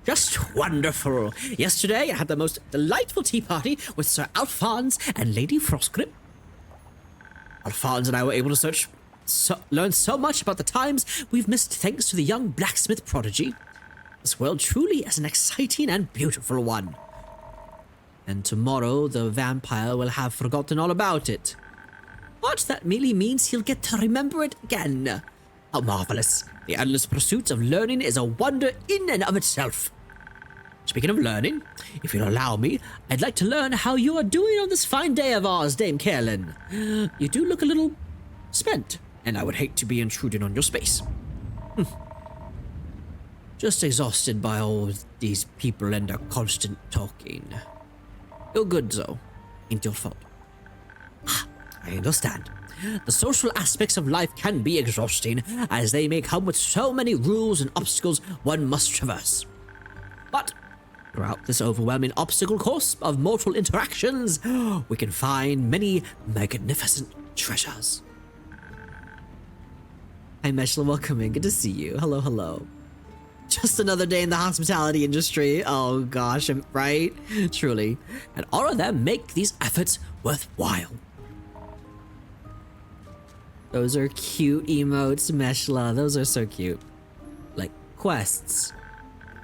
Just wonderful. Yesterday, I had the most delightful tea party with Sir Alphonse and Lady Frostgrip. Alphonse and I were able to learn so much about the times we've missed thanks to the young blacksmith prodigy. This world truly is an exciting and beautiful one. And tomorrow, the vampire will have forgotten all about it. But that merely means he'll get to remember it again. How marvelous. The endless pursuit of learning is a wonder in and of itself. Speaking of learning, if you'll allow me, I'd like to learn how you are doing on this fine day of ours, Dame Kaelin. You do look a little spent, and I would hate to be intruding on your space. Just exhausted by all these people and their constant talking. You're good, though. Ain't your fault. I understand. The social aspects of life can be exhausting, as they may come with so many rules and obstacles one must traverse. But throughout this overwhelming obstacle course of mortal interactions, we can find many magnificent treasures. Hi, Meshla, welcome in. Good to see you. Hello, hello. Just another day in the hospitality industry. Oh gosh, right? Truly. And all of them make these efforts worthwhile. Those are cute emotes, Meshla. Those are so cute. Like quests.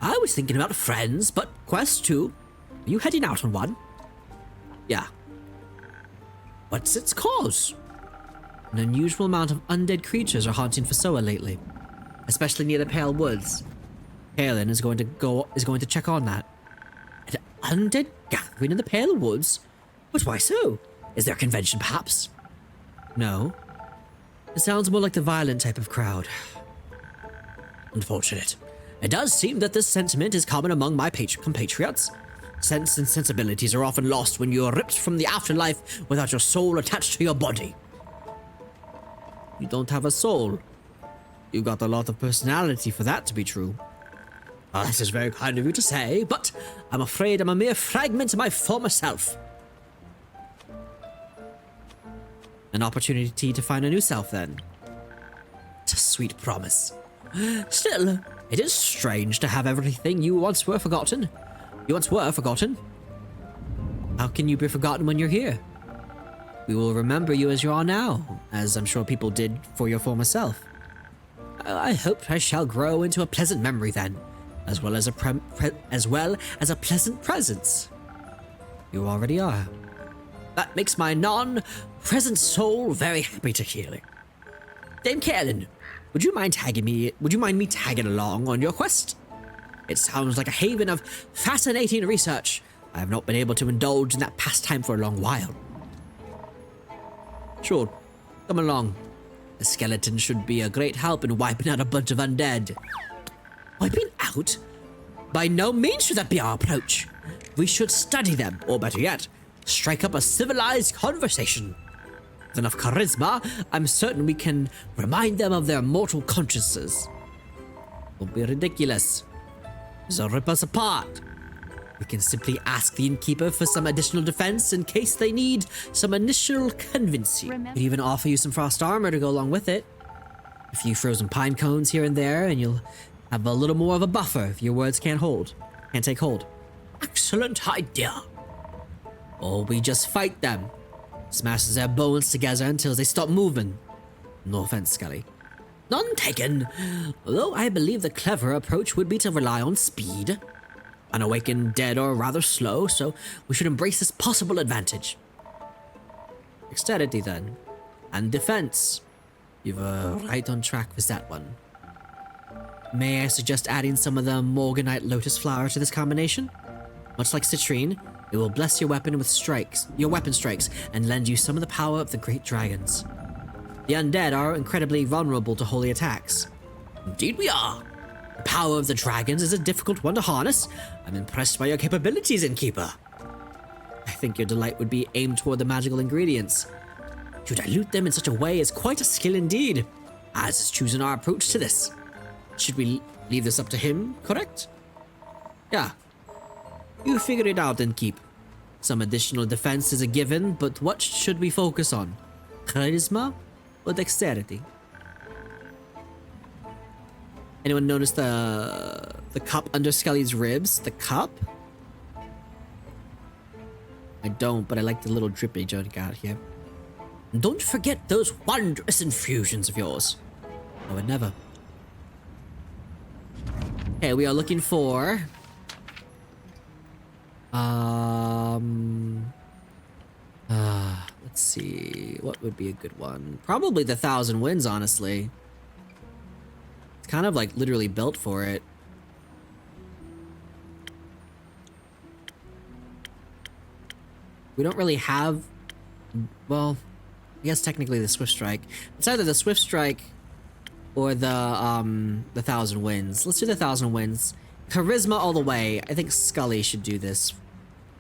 I was thinking about friends, but quests too. Are you heading out on one? Yeah. What's its cause? An unusual amount of undead creatures are haunting Fasoa lately, especially near the Pale Woods. Kaelin is going to check on that. An undead gathering in the Pale Woods? But why so? Is there a convention, perhaps? No. It sounds more like the violent type of crowd. Unfortunate. It does seem that this sentiment is common among my compatriots. Sense and sensibilities are often lost when you are ripped from the afterlife without your soul attached to your body. You don't have a soul. You got a lot of personality for that to be true. This is very kind of you to say, but I'm afraid I'm a mere fragment of my former self. An opportunity to find a new self, then. It's a sweet promise. Still, it is strange to have everything you once were forgotten. How can you be forgotten when you're here? We will remember you as you are now, as I'm sure people did for your former self. I hope I shall grow into a pleasant memory then, as well as a pleasant presence. You already are. That makes my non-present soul very happy to hear it. Dame Kaelin, would you mind me tagging along on your quest? It sounds like a haven of fascinating research. I have not been able to indulge in that pastime for a long while. Sure, come along. The skeleton should be a great help in wiping out a bunch of undead. Wiping out? By no means should that be our approach. We should study them, or better yet, strike up a civilized conversation. With enough charisma, I'm certain we can remind them of their mortal consciences. Don't be ridiculous. They'll rip us apart. We can simply ask the innkeeper for some additional defense in case they need some initial convincing. Could even offer you some frost armor to go along with it. A few frozen pine cones here and there, and you'll have a little more of a buffer if your words can't take hold. Excellent idea. Or we just fight them. Smash their bones together until they stop moving. No offense, Scully. None taken. Although I believe the clever approach would be to rely on speed. Unawakened dead are rather slow, so we should embrace this possible advantage. Dexterity then. And defense. You were right on track with that one. May I suggest adding some of the Morganite lotus flower to this combination? Much like citrine, it will bless your weapon strikes, and lend you some of the power of the great dragons. The undead are incredibly vulnerable to holy attacks. Indeed we are. The power of the dragons is a difficult one to harness. I'm impressed by your capabilities, innkeeper. I think your delight would be aimed toward the magical ingredients. To dilute them in such a way is quite a skill indeed, as is choosing our approach to this. Should we leave this up to him, correct? Yeah. You figure it out and keep. Some additional defense is a given, but what should we focus on? Charisma or dexterity? Anyone notice the cup under Scully's ribs? The cup? I don't, but I like the little drippage Joe got here. And don't forget those wondrous infusions of yours. I would never. Okay, we are looking for... let's see. What would be a good one? Probably the 1,000 Winds, honestly. It's kind of like literally built for it. We don't really have... Well, I guess technically the Swift Strike. It's either the Swift Strike or the 1,000 Winds. Let's do the 1,000 Winds. Charisma all the way. I think Scully should do this.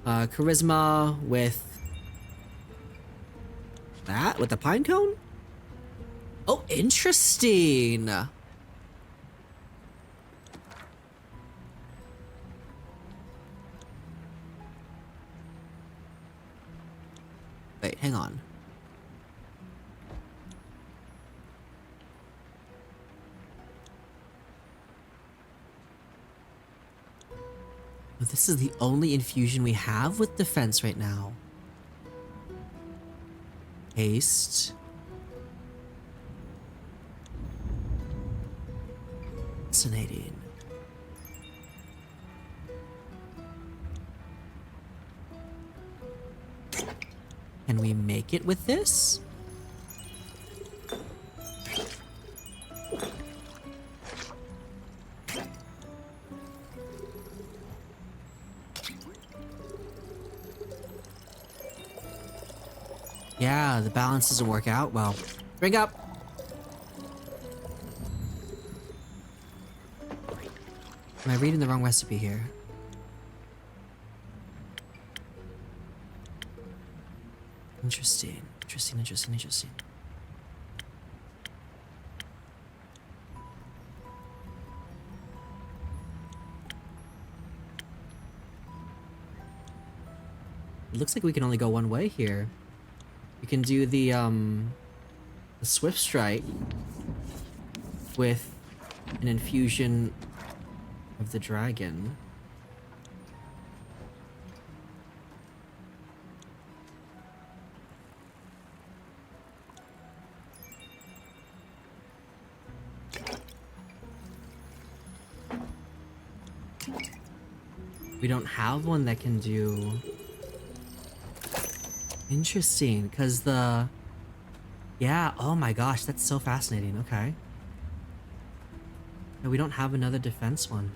Charisma with... that? With the pine cone? Oh, interesting! Wait, hang on. This is the only infusion we have with defense right now. Haste. Fascinating. Can we make it with this? Yeah, the balance doesn't work out well. Drink up. Am I reading the wrong recipe here? Interesting. Interesting. It looks like we can only go one way here. We can do the Swift Strike with an infusion of the dragon. We don't have one that can do... Interesting, because the... Yeah, oh my gosh, that's so fascinating, okay. No, we don't have another defense one.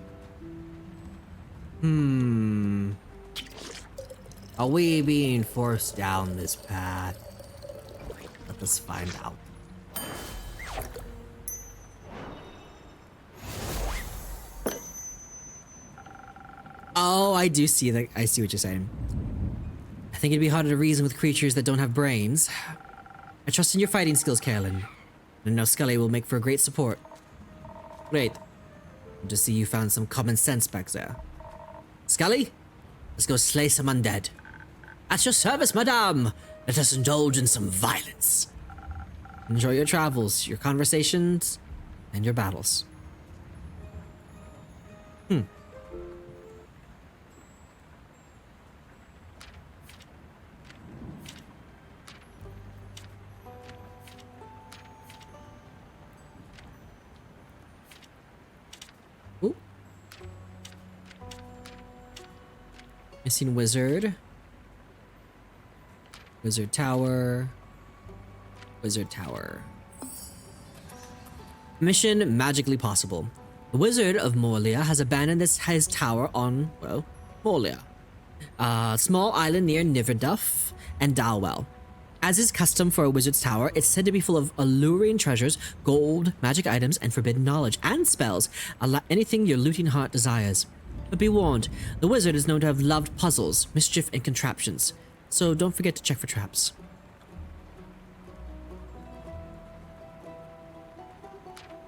Are we being forced down this path? us find out. Oh, I do see that. I see what you're saying. I think it'd be harder to reason with creatures that don't have brains. I trust in your fighting skills, Carolyn. And know Scully will make for a great support. Great. Good to see you found some common sense back there. Scully, let's go slay some undead. At your service, madame. Let us indulge in some violence. Enjoy your travels, your conversations, and your battles. Ooh. Missing wizard. Wizard tower. Wizard tower. Mission magically possible. The Wizard of Morlia has abandoned his tower on, well, Morlia. A small island near Niverduff and Dalwell. As is custom for a wizard's tower, it's said to be full of alluring treasures, gold, magic items, and forbidden knowledge, and spells. Anything your looting heart desires. But be warned, the wizard is known to have loved puzzles, mischief, and contraptions. So don't forget to check for traps.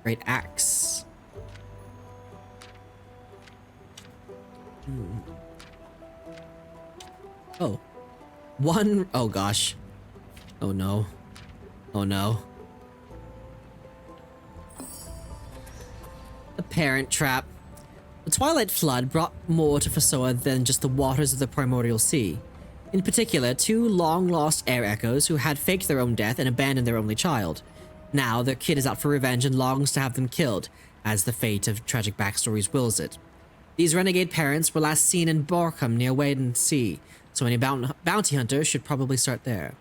Great axe. Oh. Oh gosh. Oh no. Oh no. The Parent Trap. The Twilight Flood brought more to Fasoa than just the waters of the Primordial Sea. In particular, two long-lost air echoes who had faked their own death and abandoned their only child. Now, their kid is out for revenge and longs to have them killed, as the fate of tragic backstories wills it. These renegade parents were last seen in Borkham near Wadden Sea, so any bounty hunter should probably start there.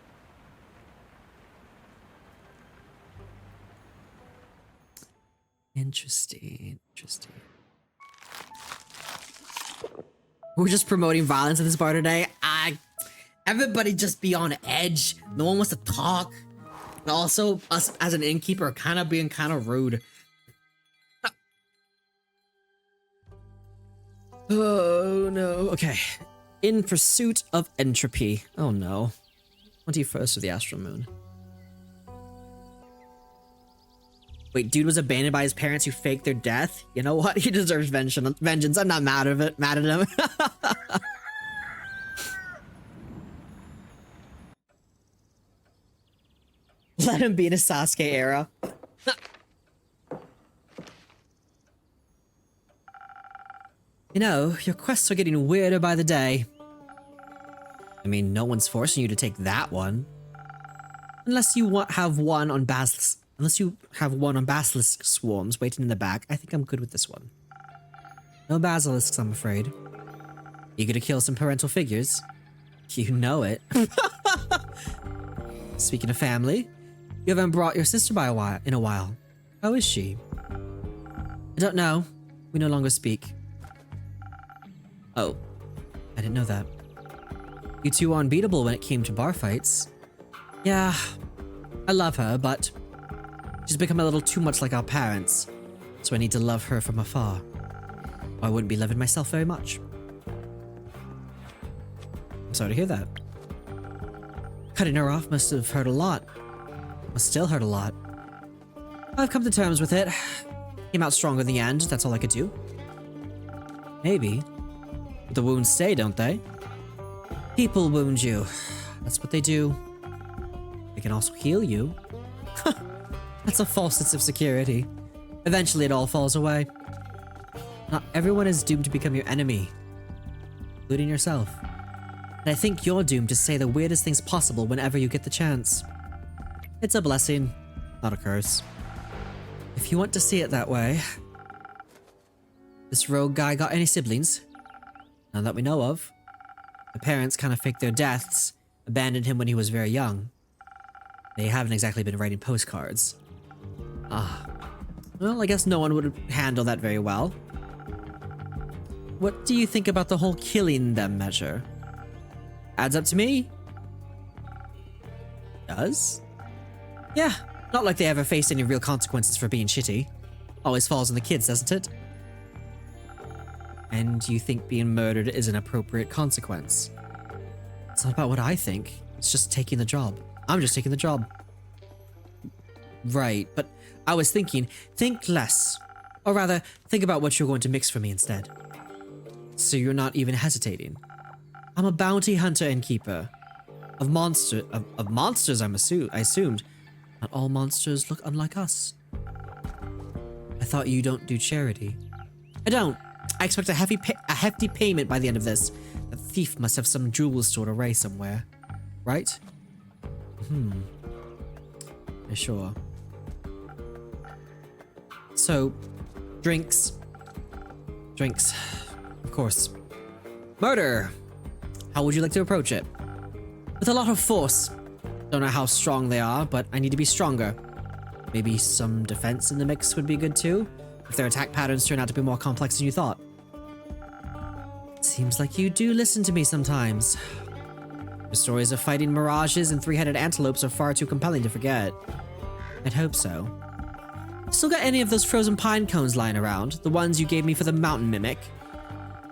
Interesting. We're just promoting violence in this bar today. Everybody just be on edge. No one wants to talk. And also, us as an innkeeper are kind of being kind of rude. Oh no. Okay. In pursuit of entropy. Oh no. 21st of the astral moon. Wait, dude was abandoned by his parents who faked their death? You know what? He deserves vengeance. I'm not mad at him. Let him be in a Sasuke era. You know, your quests are getting weirder by the day. I mean, no one's forcing you to take that one. Unless you have one on basilisk swarms waiting in the back, I think I'm good with this one. No basilisks, I'm afraid. Eager to kill some parental figures? You know it. Speaking of family, you haven't brought your sister in a while. How is she? I don't know. We no longer speak. Oh, I didn't know that. You two were unbeatable when it came to bar fights. Yeah, I love her, but she's become a little too much like our parents, so I need to love her from afar. Or I wouldn't be loving myself very much. I'm sorry to hear that. Cutting her off must have hurt a lot. Must still hurt a lot. I've come to terms with it. Came out stronger in the end, that's all I could do. Maybe. But the wounds stay, don't they? People wound you. That's what they do. They can also heal you. That's a false sense of security. Eventually it all falls away. Not everyone is doomed to become your enemy, including yourself. And I think you're doomed to say the weirdest things possible whenever you get the chance. It's a blessing, not a curse. If you want to see it that way. This rogue guy got any siblings? None that we know of. The parents kind of faked their deaths, abandoned him when he was very young. They haven't exactly been writing postcards. Well, I guess no one would handle that very well. What do you think about the whole killing them measure? Adds up to me? Does? Yeah, not like they ever faced any real consequences for being shitty. Always falls on the kids, doesn't it? And you think being murdered is an appropriate consequence? It's not about what I think. It's just taking the job. I'm just taking the job. Right, but I was thinking, think less. Or rather, think about what you're going to mix for me instead. So you're not even hesitating. I'm a bounty hunter and keeper. Of monsters, I assumed. Not all monsters look unlike us. I thought you don't do charity. I don't. I expect a hefty payment by the end of this. The thief must have some jewels stored away somewhere. Right? Yeah, sure. So, drinks. Drinks. Of course. Murder! How would you like to approach it? With a lot of force. Don't know how strong they are, but I need to be stronger. Maybe some defense in the mix would be good too, if their attack patterns turn out to be more complex than you thought. Seems like you do listen to me sometimes. The stories of fighting mirages and three-headed antelopes are far too compelling to forget. I'd hope so. Still got any of those frozen pine cones lying around? The ones you gave me for the mountain mimic?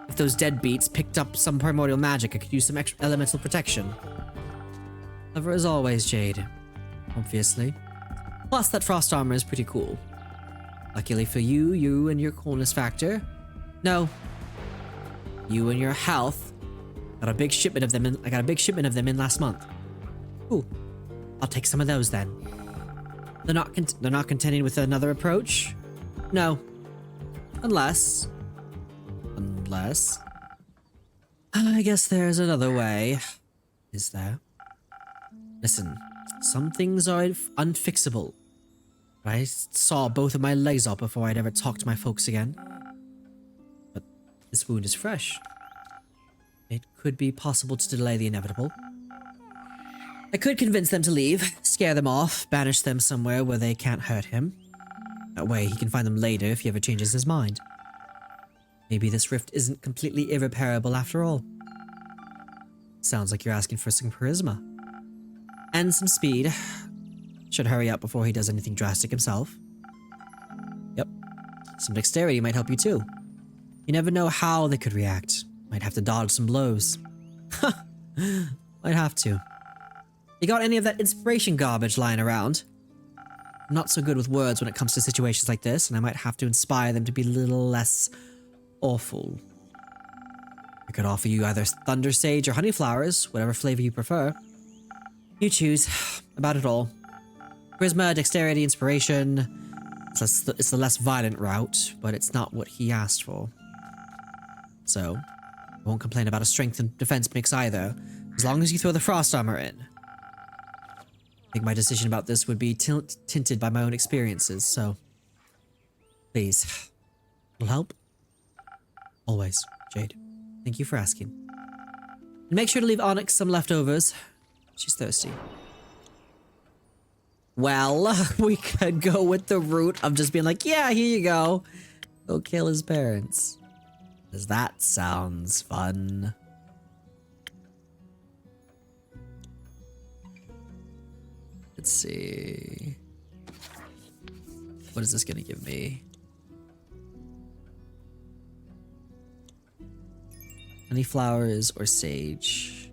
If those deadbeats picked up some primordial magic, I could use some extra elemental protection. Clever as always, Jade. Obviously. Plus, that frost armor is pretty cool. Luckily for you, you and your coolness factor. No. You and your health. Got a big shipment of them in. I got a big shipment of them in last month. Ooh. I'll take some of those then. They're not contending with another approach? No. Unless. I guess there's another way. Is there? Listen, some things are unfixable. I saw both of my legs off before I'd ever talk to my folks again. But this wound is fresh. It could be possible to delay the inevitable. I could convince them to leave, scare them off, banish them somewhere where they can't hurt him. That way he can find them later if he ever changes his mind. Maybe this rift isn't completely irreparable after all. Sounds like you're asking for some charisma. And some speed. Should hurry up before he does anything drastic himself. Yep. Some dexterity might help you too. You never know how they could react. Might have to dodge some blows. Might have to. You got any of that inspiration garbage lying around? I'm not so good with words when it comes to situations like this, and I might have to inspire them to be a little less awful. I could offer you either thunder sage or honey flowers, whatever flavor you prefer. You choose. About it all. Charisma, dexterity, inspiration. It's the less violent route, but it's not what he asked for. So, I won't complain about a strength and defense mix either, as long as you throw the frost armor in. I think my decision about this would be tinted by my own experiences, so... Please. It'll help? Always, Jade. Thank you for asking. And make sure to leave Onyx some leftovers. She's thirsty. Well, we could go with the route of just being like, yeah, here you go. Go kill his parents. Because that sounds fun. Let's see. What is this gonna give me? Honey flowers or sage?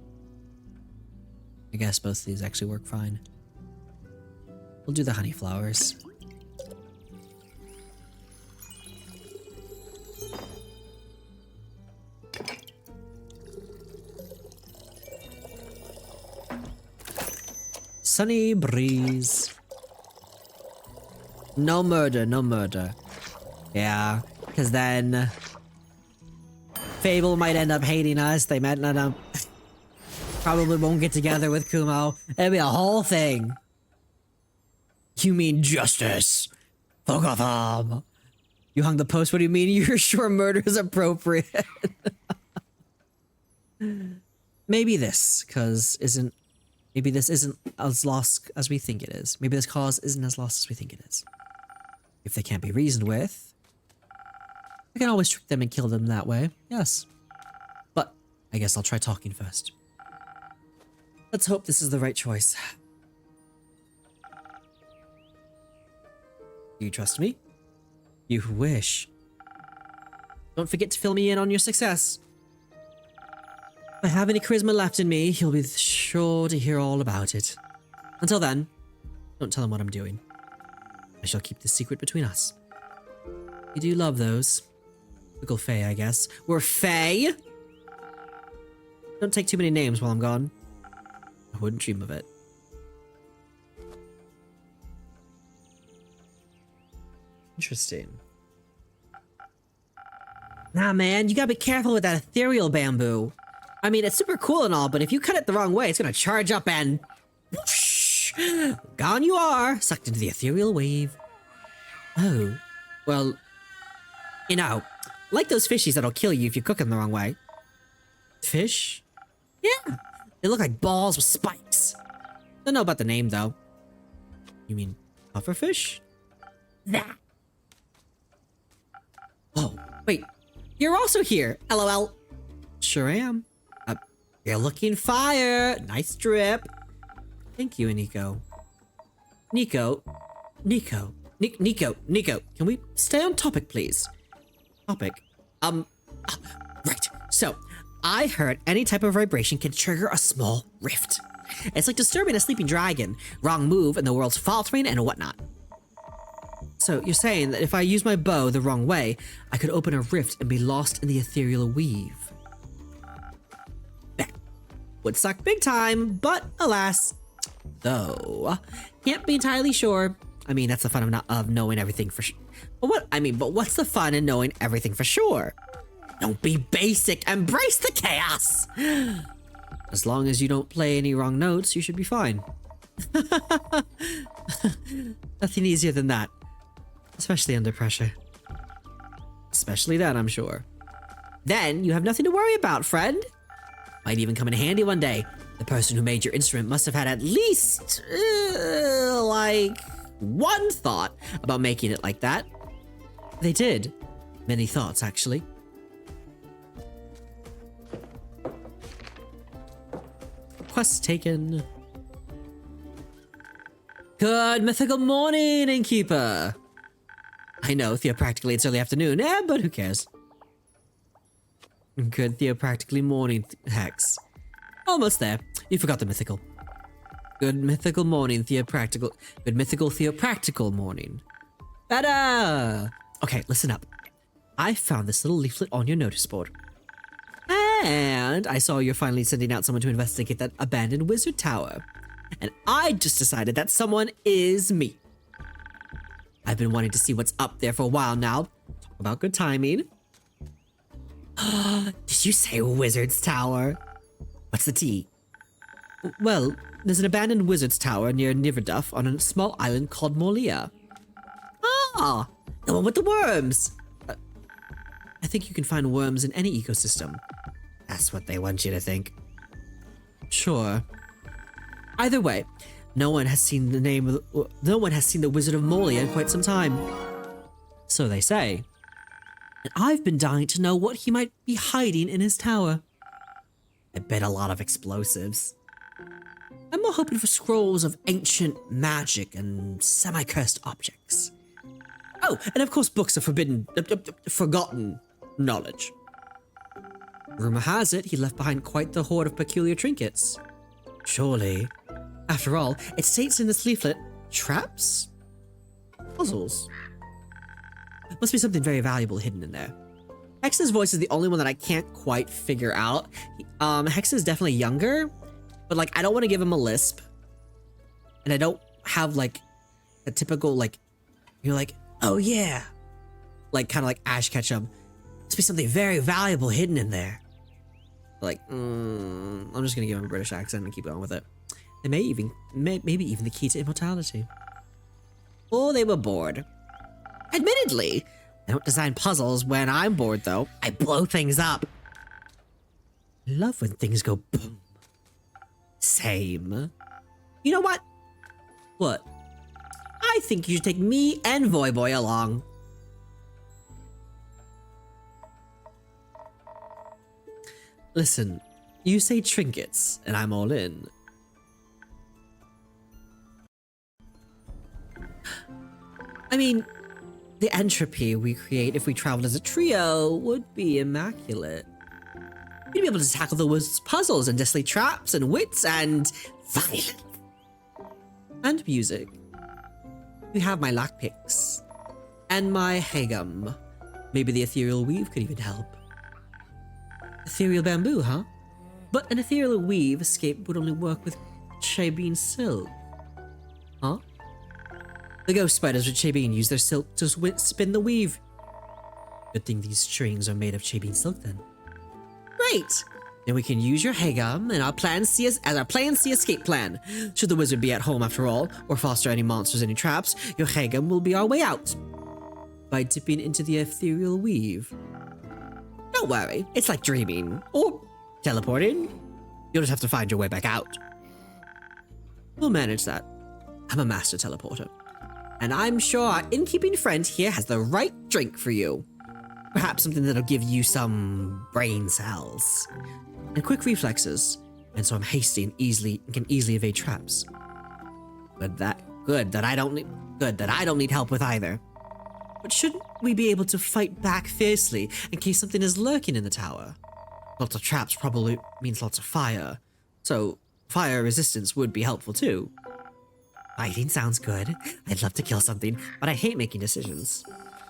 I guess both of these actually work fine. We'll do the honey flowers. Sunny breeze. No murder, no murder. Yeah, because then Fable might end up hating us. They might end up probably won't get together with Kumo. It'll be a whole thing. You mean justice for Gotham? You hung the post. What do you mean? You're sure murder is appropriate? Maybe this, maybe this isn't as lost as we think it is. Maybe this cause isn't as lost as we think it is. If they can't be reasoned with, I can always trick them and kill them that way. Yes. But I guess I'll try talking first. Let's hope this is the right choice. Do you trust me? You wish. Don't forget to fill me in on your success. If I have any charisma left in me, you'll be sure to hear all about it. Until then, don't tell him what I'm doing. I shall keep this secret between us. You do love those. Typical Fae, I guess. We're Fae? Don't take too many names while I'm gone. I wouldn't dream of it. Interesting. Nah, man, you gotta be careful with that ethereal bamboo. I mean, it's super cool and all, but if you cut it the wrong way, it's gonna charge up and... whoosh, gone you are, sucked into the ethereal wave. Oh, well, you know, like those fishies that'll kill you if you cook them the wrong way. Fish? Yeah, they look like balls with spikes. Don't know about the name, though. You mean pufferfish? That. Oh, wait. You're also here, LOL. Sure am. You're looking fire. Nice drip. Thank you, Nico. Nico. Nico. Can we stay on topic, please? Topic. Right. So, I heard any type of vibration can trigger a small rift. It's like disturbing a sleeping dragon. Wrong move and the world's faltering and whatnot. So you're saying that if I use my bow the wrong way, I could open a rift and be lost in the ethereal weave. That would suck big time, but alas. Though, can't be entirely sure. I mean, that's the fun of knowing everything for sure. But what's the fun in knowing everything for sure? Don't be basic, embrace the chaos! As long as you don't play any wrong notes, you should be fine. Nothing easier than that. Especially under pressure. Especially then, I'm sure. Then you have nothing to worry about, friend. Might even come in handy one day. The person who made your instrument must have had at least, like, one thought about making it like that. They did. Many thoughts, actually. Quest taken. Good mythical morning, innkeeper. I know, theopractically it's early afternoon, but who cares? Good theopractically morning, Hex. Almost there. You forgot the mythical. Good mythical morning, theopractical. Good mythical theopractical morning. Better! Okay, listen up. I found this little leaflet on your notice board. And I saw you're finally sending out someone to investigate that abandoned wizard tower. And I just decided that someone is me. I've been wanting to see what's up there for a while now. Talk about good timing. Did you say wizard's tower? What's the tea? Well, there's an abandoned wizard's tower near Niverduff on a small island called Molia. Ah, the one with the worms. I think you can find worms in any ecosystem. That's what they want you to think. Sure. Either way, no one has seen the Wizard of Molia in quite some time. So they say. And I've been dying to know what he might be hiding in his tower. I bet a lot of explosives. I'm more hoping for scrolls of ancient magic and semi-cursed objects. Oh, and of course books of forgotten knowledge. Rumor has it he left behind quite the hoard of peculiar trinkets. Surely. After all, it states in this leaflet, traps? Puzzles. Must be something very valuable hidden in there. Hex's voice is the only one that I can't quite figure out. Hex is definitely younger, but like I don't want to give him a lisp. And I don't have like a typical like, you're like, oh yeah. Like kind of like Ash Ketchum. Must be something very valuable hidden in there. Like, I'm just gonna give him a British accent and keep going with it. And maybe even the key to immortality. Or they were bored. Admittedly, I don't design puzzles when I'm bored though. I blow things up. I love when things go boom. Same. You know what? What? I think you should take me and Voyboy along. Listen, you say trinkets, and I'm all in. I mean, the entropy we create if we traveled as a trio would be immaculate. We'd be able to tackle the wizard's puzzles and desolate traps and wits and violence. And music. We have my lockpicks. And my hagum. Maybe the ethereal weave could even help. Ethereal bamboo, huh? But an ethereal weave escape would only work with Chabine silk. Huh? The ghost spiders with Chabine use their silk to spin the weave. Good thing these strings are made of Chabine silk then. Great! Then we can use your hagum and our plan C as our plan C escape plan. Should the wizard be at home after all, or foster any monsters, any traps, your hagum will be our way out. By dipping into the ethereal weave. Don't worry, it's like dreaming, or teleporting. You'll just have to find your way back out. We'll manage that. I'm a master teleporter. And I'm sure our innkeeping friend here has the right drink for you. Perhaps something that'll give you some brain cells. And quick reflexes. And so I'm hasty and can easily evade traps. Good that I don't need help with either. But shouldn't we be able to fight back fiercely in case something is lurking in the tower? Lots of traps probably means lots of fire. So fire resistance would be helpful too. Fighting sounds good. I'd love to kill something, but I hate making decisions.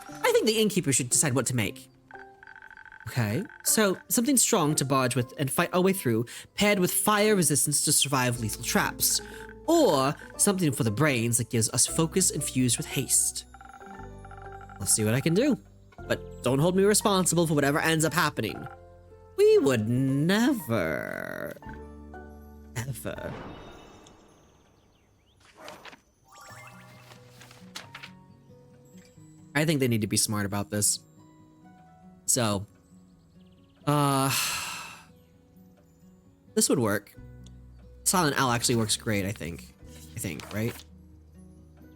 I think the innkeeper should decide what to make. Okay, so something strong to barge with and fight our way through, paired with fire resistance to survive lethal traps. Or something for the brains that gives us focus infused with haste. Let's see what I can do. But don't hold me responsible for whatever ends up happening. We would never, ever. I think they need to be smart about this. So, this would work. Silent Owl actually works great, I think, right?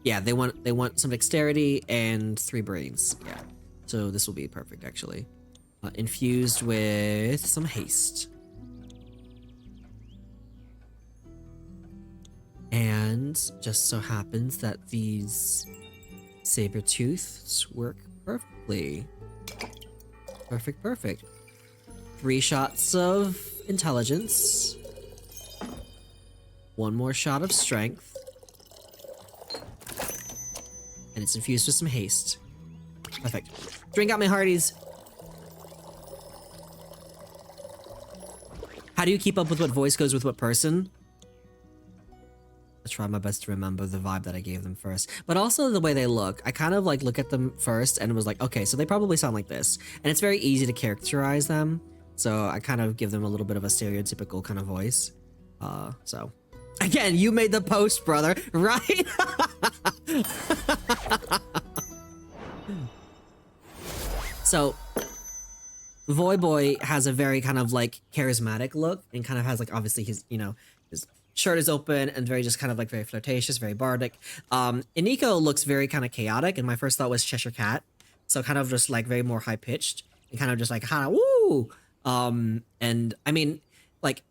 Yeah, they want some dexterity and 3 brains. Yeah, so this will be perfect actually. Infused with some haste. And just so happens that these saber tooths work perfectly. Perfect. 3 shots of intelligence. 1 more shot of strength. And it's infused with some haste. Perfect. Drink out my hearties. How do you keep up with what voice goes with what person? I try my best to remember the vibe that I gave them first. But also the way they look. I kind of like look at them first and was like, okay, so they probably sound like this. And it's very easy to characterize them. So I kind of give them a little bit of a stereotypical kind of voice. So again, you made the post, brother, right? So Voyboy has a very kind of like charismatic look and kind of has like obviously his, you know, his shirt is open and very just kind of like very flirtatious, very bardic. Iniko looks very kind of chaotic and my first thought was Cheshire Cat. So kind of just like very more high pitched and kind of just like kind of woo. And I mean like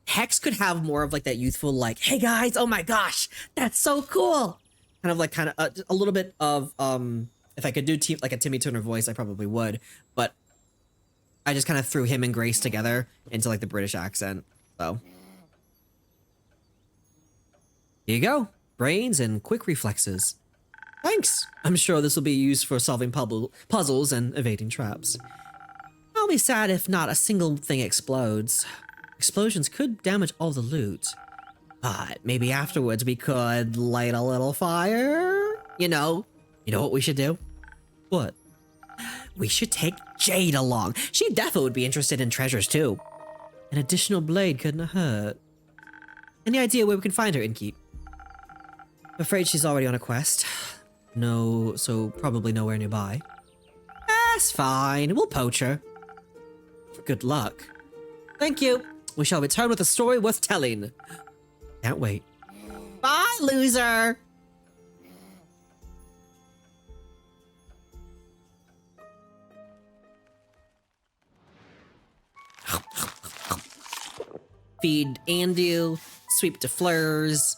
Hex could have more of like that youthful like, hey guys, oh my gosh, that's so cool. Kind of like a little bit of if I could do like a Timmy Turner voice, I probably would, but I just kind of threw him and Grace together into like the British accent. So here you go. Brains and quick reflexes. Thanks. I'm sure this will be used for solving puzzles and evading traps. I'll be sad if not a single thing explodes. Explosions could damage all the loot. But maybe afterwards we could light a little fire? You know what we should do? What? We should take Jade along. She definitely would be interested in treasures too. An additional blade couldn't hurt. Any idea where we can find her, Innkeep? I'm afraid she's already on a quest. No, so probably nowhere nearby. That's fine. We'll poach her. Good luck. Thank you. We shall return with a story worth telling. Can't wait. Bye, loser! Feed Andu, sweep to Fleurs.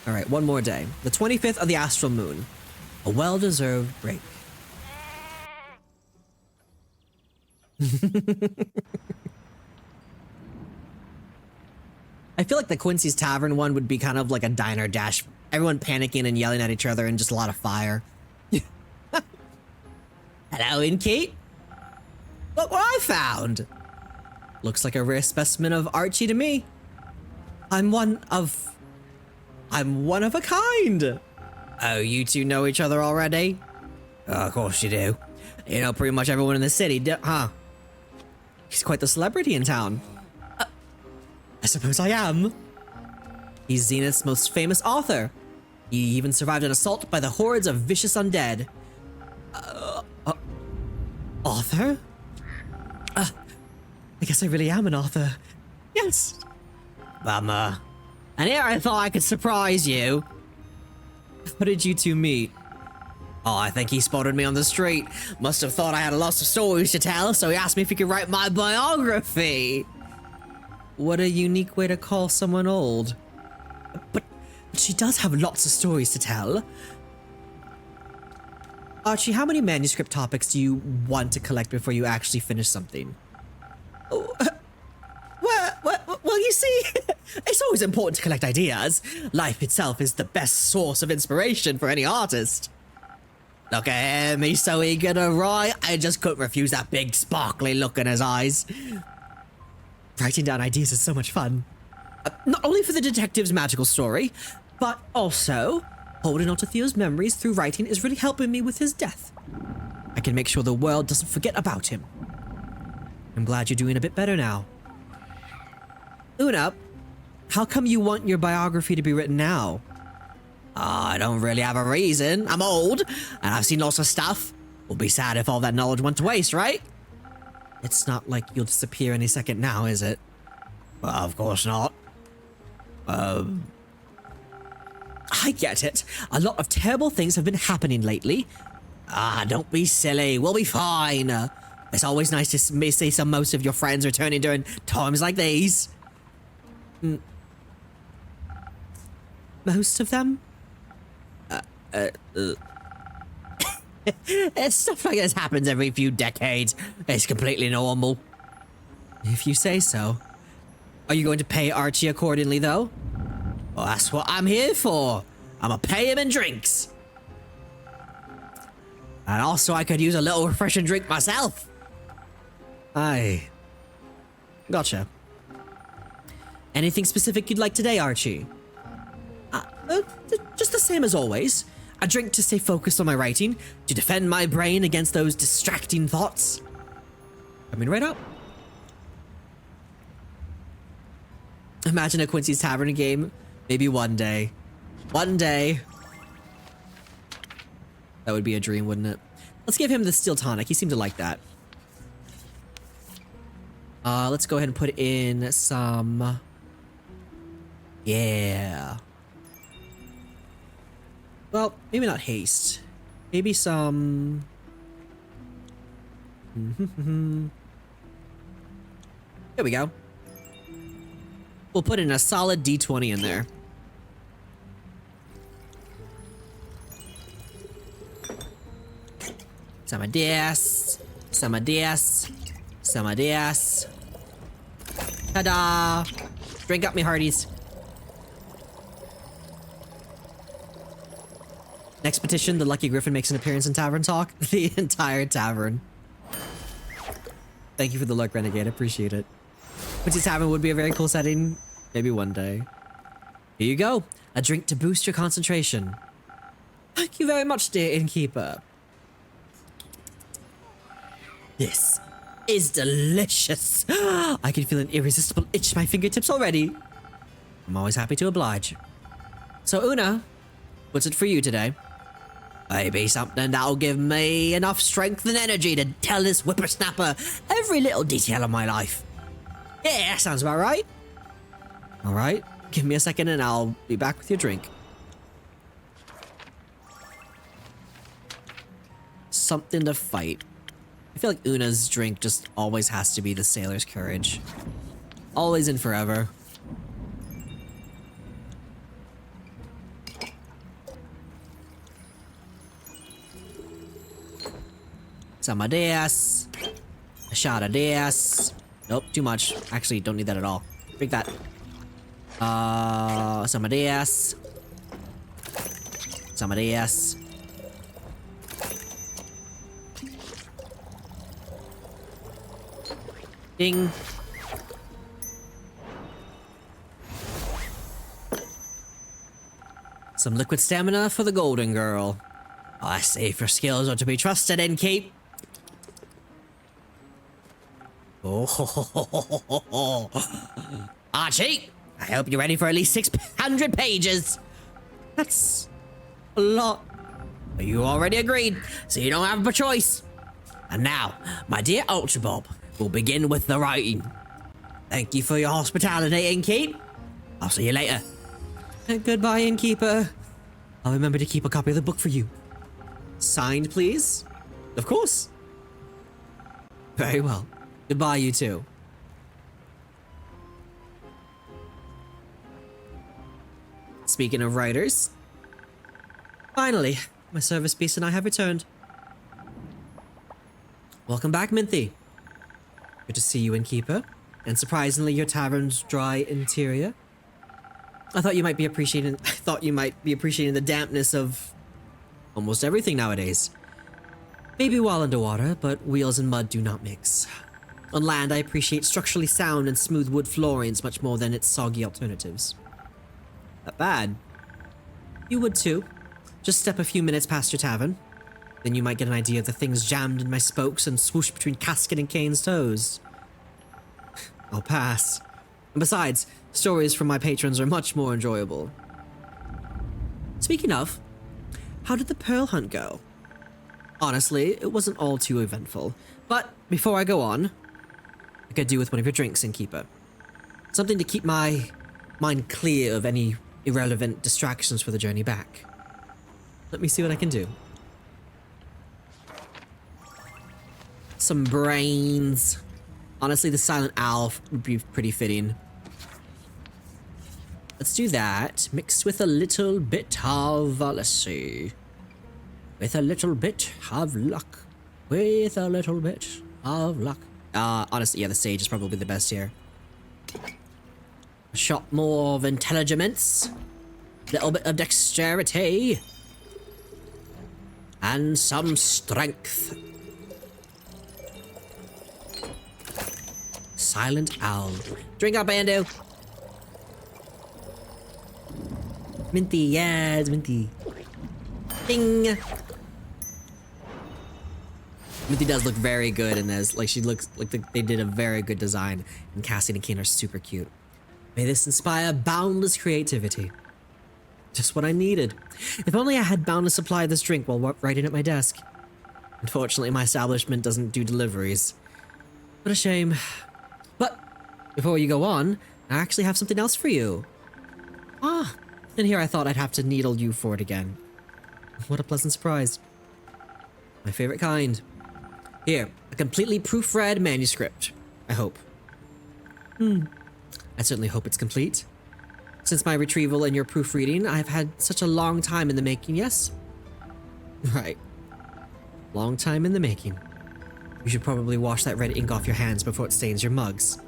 All right, one more day. The 25th of the astral moon. A well-deserved break. I feel like the Quincy's Tavern one would be kind of like a diner dash. Everyone panicking and yelling at each other and just a lot of fire. Hello, Innkeep. Look what I found. Looks like a rare specimen of Archie to me. I'm one of a kind. Oh, you two know each other already? Oh, of course you do. You know pretty much everyone in the city, huh? He's quite the celebrity in town. I suppose I am. He's Zenith's most famous author. He even survived an assault by the hordes of vicious undead. Author? I guess I really am an author. Yes. Bummer. And here I thought I could surprise you. How did you two meet? Oh, I think he spotted me on the street. Must have thought I had a lot of stories to tell, so he asked me if he could write my biography. What a unique way to call someone old. But she does have lots of stories to tell. Archie, how many manuscript topics do you want to collect before you actually finish something? Well, you see, it's always important to collect ideas. Life itself is the best source of inspiration for any artist. Look at him, he's so eager to write. I just couldn't refuse that big sparkly look in his eyes. Writing down ideas is so much fun. Not only for the detective's magical story, but also holding on to Theo's memories through writing is really helping me with his death. I can make sure the world doesn't forget about him. I'm glad you're doing a bit better now. Una, how come you want your biography to be written now? I don't really have a reason. I'm old, and I've seen lots of stuff. Would be sad if all that knowledge went to waste, right? It's not like you'll disappear any second now, is it? Well, of course not. I get it. A lot of terrible things have been happening lately. Don't be silly. We'll be fine. It's always nice to see some most of your friends returning during times like these. Most of them? Stuff like this happens every few decades. It's completely normal. If you say so. Are you going to pay Archie accordingly, though? Well, that's what I'm here for. I'ma pay him in drinks. And also, I could use a little refreshing drink myself. Aye. Gotcha. Anything specific you'd like today, Archie? Just the same as always. A drink to stay focused on my writing, to defend my brain against those distracting thoughts. Coming right up. Imagine a Quincy's Tavern game. Maybe one day. One day. That would be a dream, wouldn't it? Let's give him the steel tonic. He seemed to like that. Let's go ahead and put in some... Yeah. Well, maybe not haste. Maybe some... There we go. We'll put in a solid D20 in there. Some of this. Some of this. Some of this. Ta-da! Drink up, me hearties. Next petition, the Lucky Griffin makes an appearance in Tavern Talk. The entire tavern. Thank you for the luck, Renegade. I appreciate it. Quincy's Tavern would be a very cool setting. Maybe one day. Here you go. A drink to boost your concentration. Thank you very much, dear innkeeper. This is delicious. I can feel an irresistible itch in my fingertips already. I'm always happy to oblige. So, Una, what's it for you today? Maybe something that'll give me enough strength and energy to tell this whippersnapper every little detail of my life. Yeah, that sounds about right. All right, give me a second and I'll be back with your drink. Something to fight. I feel like Una's drink just always has to be the Sailor's Courage. Always and forever. Some of this. A shot of this. Nope, too much. Actually, don't need that at all. Drink that. Some of this. Some of this. Ding. Some liquid stamina for the golden girl. I say if your skills are to be trusted and keep. Oh, Archie, I hope you're ready for at least 600 pages. That's a lot. But you already agreed, so you don't have a choice. And now, my dear Ultra Bob, we'll begin with the writing. Thank you for your hospitality, Innkeep. I'll see you later. Goodbye, Innkeeper. I'll remember to keep a copy of the book for you. Signed, please? Of course. Very well. Goodbye, you two. Speaking of writers, finally, my service beast and I have returned. Welcome back, Minthy. Good to see you, Innkeeper. And surprisingly, your tavern's dry interior. I thought you might be appreciating the dampness of almost everything nowadays. Maybe while underwater, but wheels and mud do not mix. On land, I appreciate structurally sound and smooth wood floorings much more than its soggy alternatives. Not bad. You would too. Just step a few minutes past your tavern. Then you might get an idea of the things jammed in my spokes and swoosh between Casket and Kane's toes. I'll pass. And besides, stories from my patrons are much more enjoyable. Speaking of, how did the pearl hunt go? Honestly, it wasn't all too eventful. But before I go on, I could do with one of your drinks, Innkeeper. Something to keep my mind clear of any irrelevant distractions for the journey back. Let me see what I can do. Some brains. Honestly, the silent owl would be pretty fitting. Let's do that, mixed with a little bit of, let's see. With a little bit of luck. With a little bit of luck. Honestly, yeah, the sage is probably the best here. A shot more of intelligence. Little bit of dexterity. And some strength. Silent owl. Drink up, Ando. Minty, yes, Minty. Ding. Minty does look very good in this. Like, she looks like they did a very good design. And Cassie and Kane are super cute. May this inspire boundless creativity. Just what I needed. If only I had boundless supply of this drink while writing at my desk. Unfortunately, my establishment doesn't do deliveries. What a shame. But before you go on, I actually have something else for you. Ah, and here I thought I'd have to needle you for it again. What a pleasant surprise. My favorite kind. Here, a completely proofread manuscript. I hope. I certainly hope it's complete. Since my retrieval and your proofreading, I've had such a long time in the making, yes? Right. Long time in the making. You should probably wash that red ink off your hands before it stains your mugs.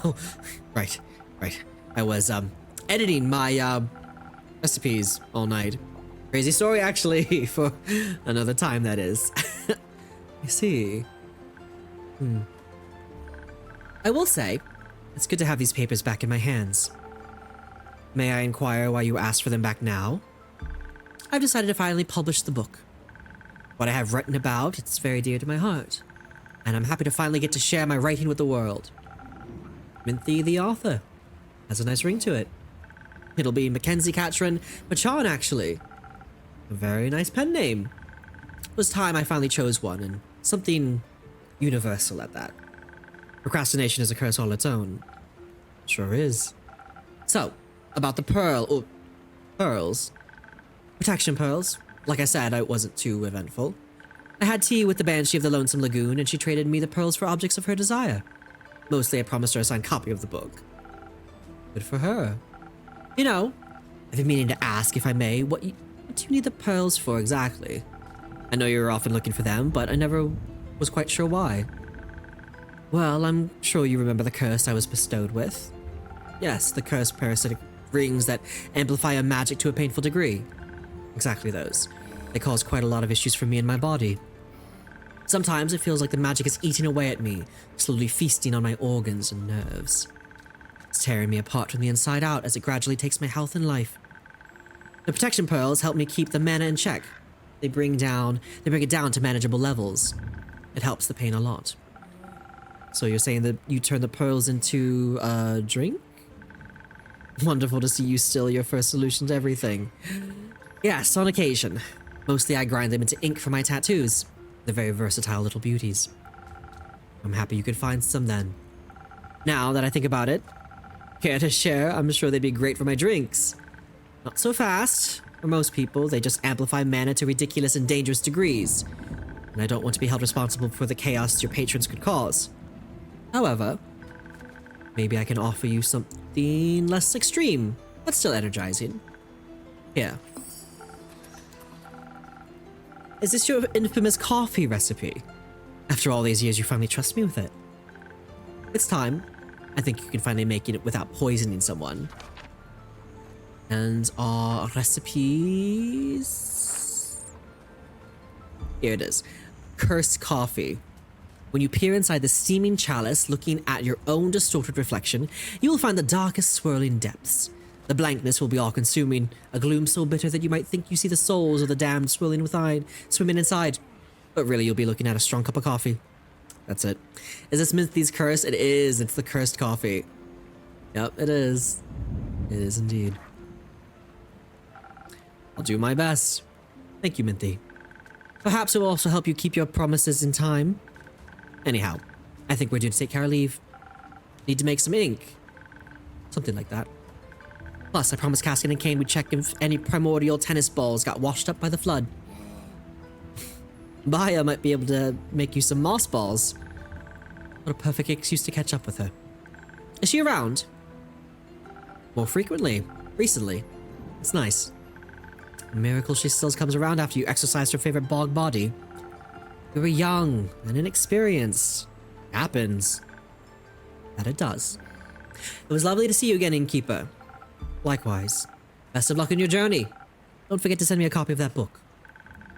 Oh, right. I was, editing my, recipes all night. Crazy story, actually, for another time, that is. I see. I will say, it's good to have these papers back in my hands. May I inquire why you asked for them back now? I've decided to finally publish the book. What I have written about, it's very dear to my heart. And I'm happy to finally get to share my writing with the world. Minthy the author. Has a nice ring to it. It'll be Mackenzie Catron Machan, actually. A very nice pen name. It was time I finally chose one, and something universal at that. Procrastination is a curse all its own. Sure is. So, about the pearls. Protection pearls. Like I said, it wasn't too eventful. I had tea with the Banshee of the Lonesome Lagoon, and she traded me the pearls for objects of her desire. Mostly I promised her a signed copy of the book. Good for her. You know, I've been meaning to ask, if I may, what do you need the pearls for exactly? I know you're often looking for them, but I never Was quite sure why. Well, I'm sure you remember the curse I was bestowed with. Yes, the cursed parasitic rings that amplify your magic to a painful degree. Exactly those. They cause quite a lot of issues for me and my body. Sometimes it feels like the magic is eating away at me, slowly feasting on my organs and nerves. It's tearing me apart from the inside out as it gradually takes my health and life. The protection pearls help me keep the mana in check. They bring it down to manageable levels. It helps the pain a lot. So you're saying that you turn the pearls into a drink? Wonderful to see you still your first solution to everything. Yes, on occasion. Mostly I grind them into ink for my tattoos. They're very versatile little beauties. I'm happy you could find some then. Now that I think about it, care to share? I'm sure they'd be great for my drinks. Not so fast. For most people, they just amplify mana to ridiculous and dangerous degrees. And I don't want to be held responsible for the chaos your patrons could cause. However, maybe I can offer you something less extreme, but still energizing. Here. Is this your infamous coffee recipe? After all these years, you finally trust me with it. It's time. I think you can finally make it without poisoning someone. And our recipes... Here it is. Cursed coffee. When you peer inside the steaming chalice, looking at your own distorted reflection, you will find the darkest swirling depths. The blankness will be all-consuming, a gloom so bitter that you might think you see the souls of the damned swimming inside. But really, you'll be looking at a strong cup of coffee. That's it. Is this Minthy's curse? It is. It's the cursed coffee. Yep, it is. It is indeed. I'll do my best. Thank you, Minthy. Perhaps it will also help you keep your promises in time. Anyhow, I think we're due to take care of leave. Need to make some ink. Something like that. Plus, I promised Caskin and Kane would check if any primordial tennis balls got washed up by the flood. Maya might be able to make you some moss balls. What a perfect excuse to catch up with her. Is she around? More frequently. Recently. It's nice. A miracle she still comes around after you exercised her favorite bog body. You were young and inexperienced. Happens. That it does. It was lovely to see you again, Innkeeper. Likewise. Best of luck in your journey. Don't forget to send me a copy of that book.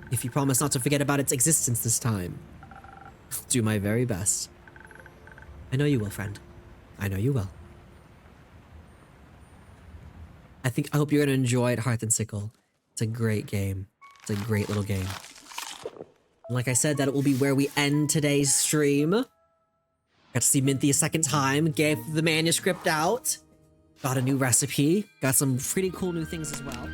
If you promise not to forget about its existence this time. I'll do my very best. I know you will, friend. I know you will. I hope you're going to enjoy it, Hearth and Sickle. It's a great game. It's a great little game. And like I said, that will be where we end today's stream. Got to see Minthy a second time. Gave the manuscript out. Got a new recipe. Got some pretty cool new things as well.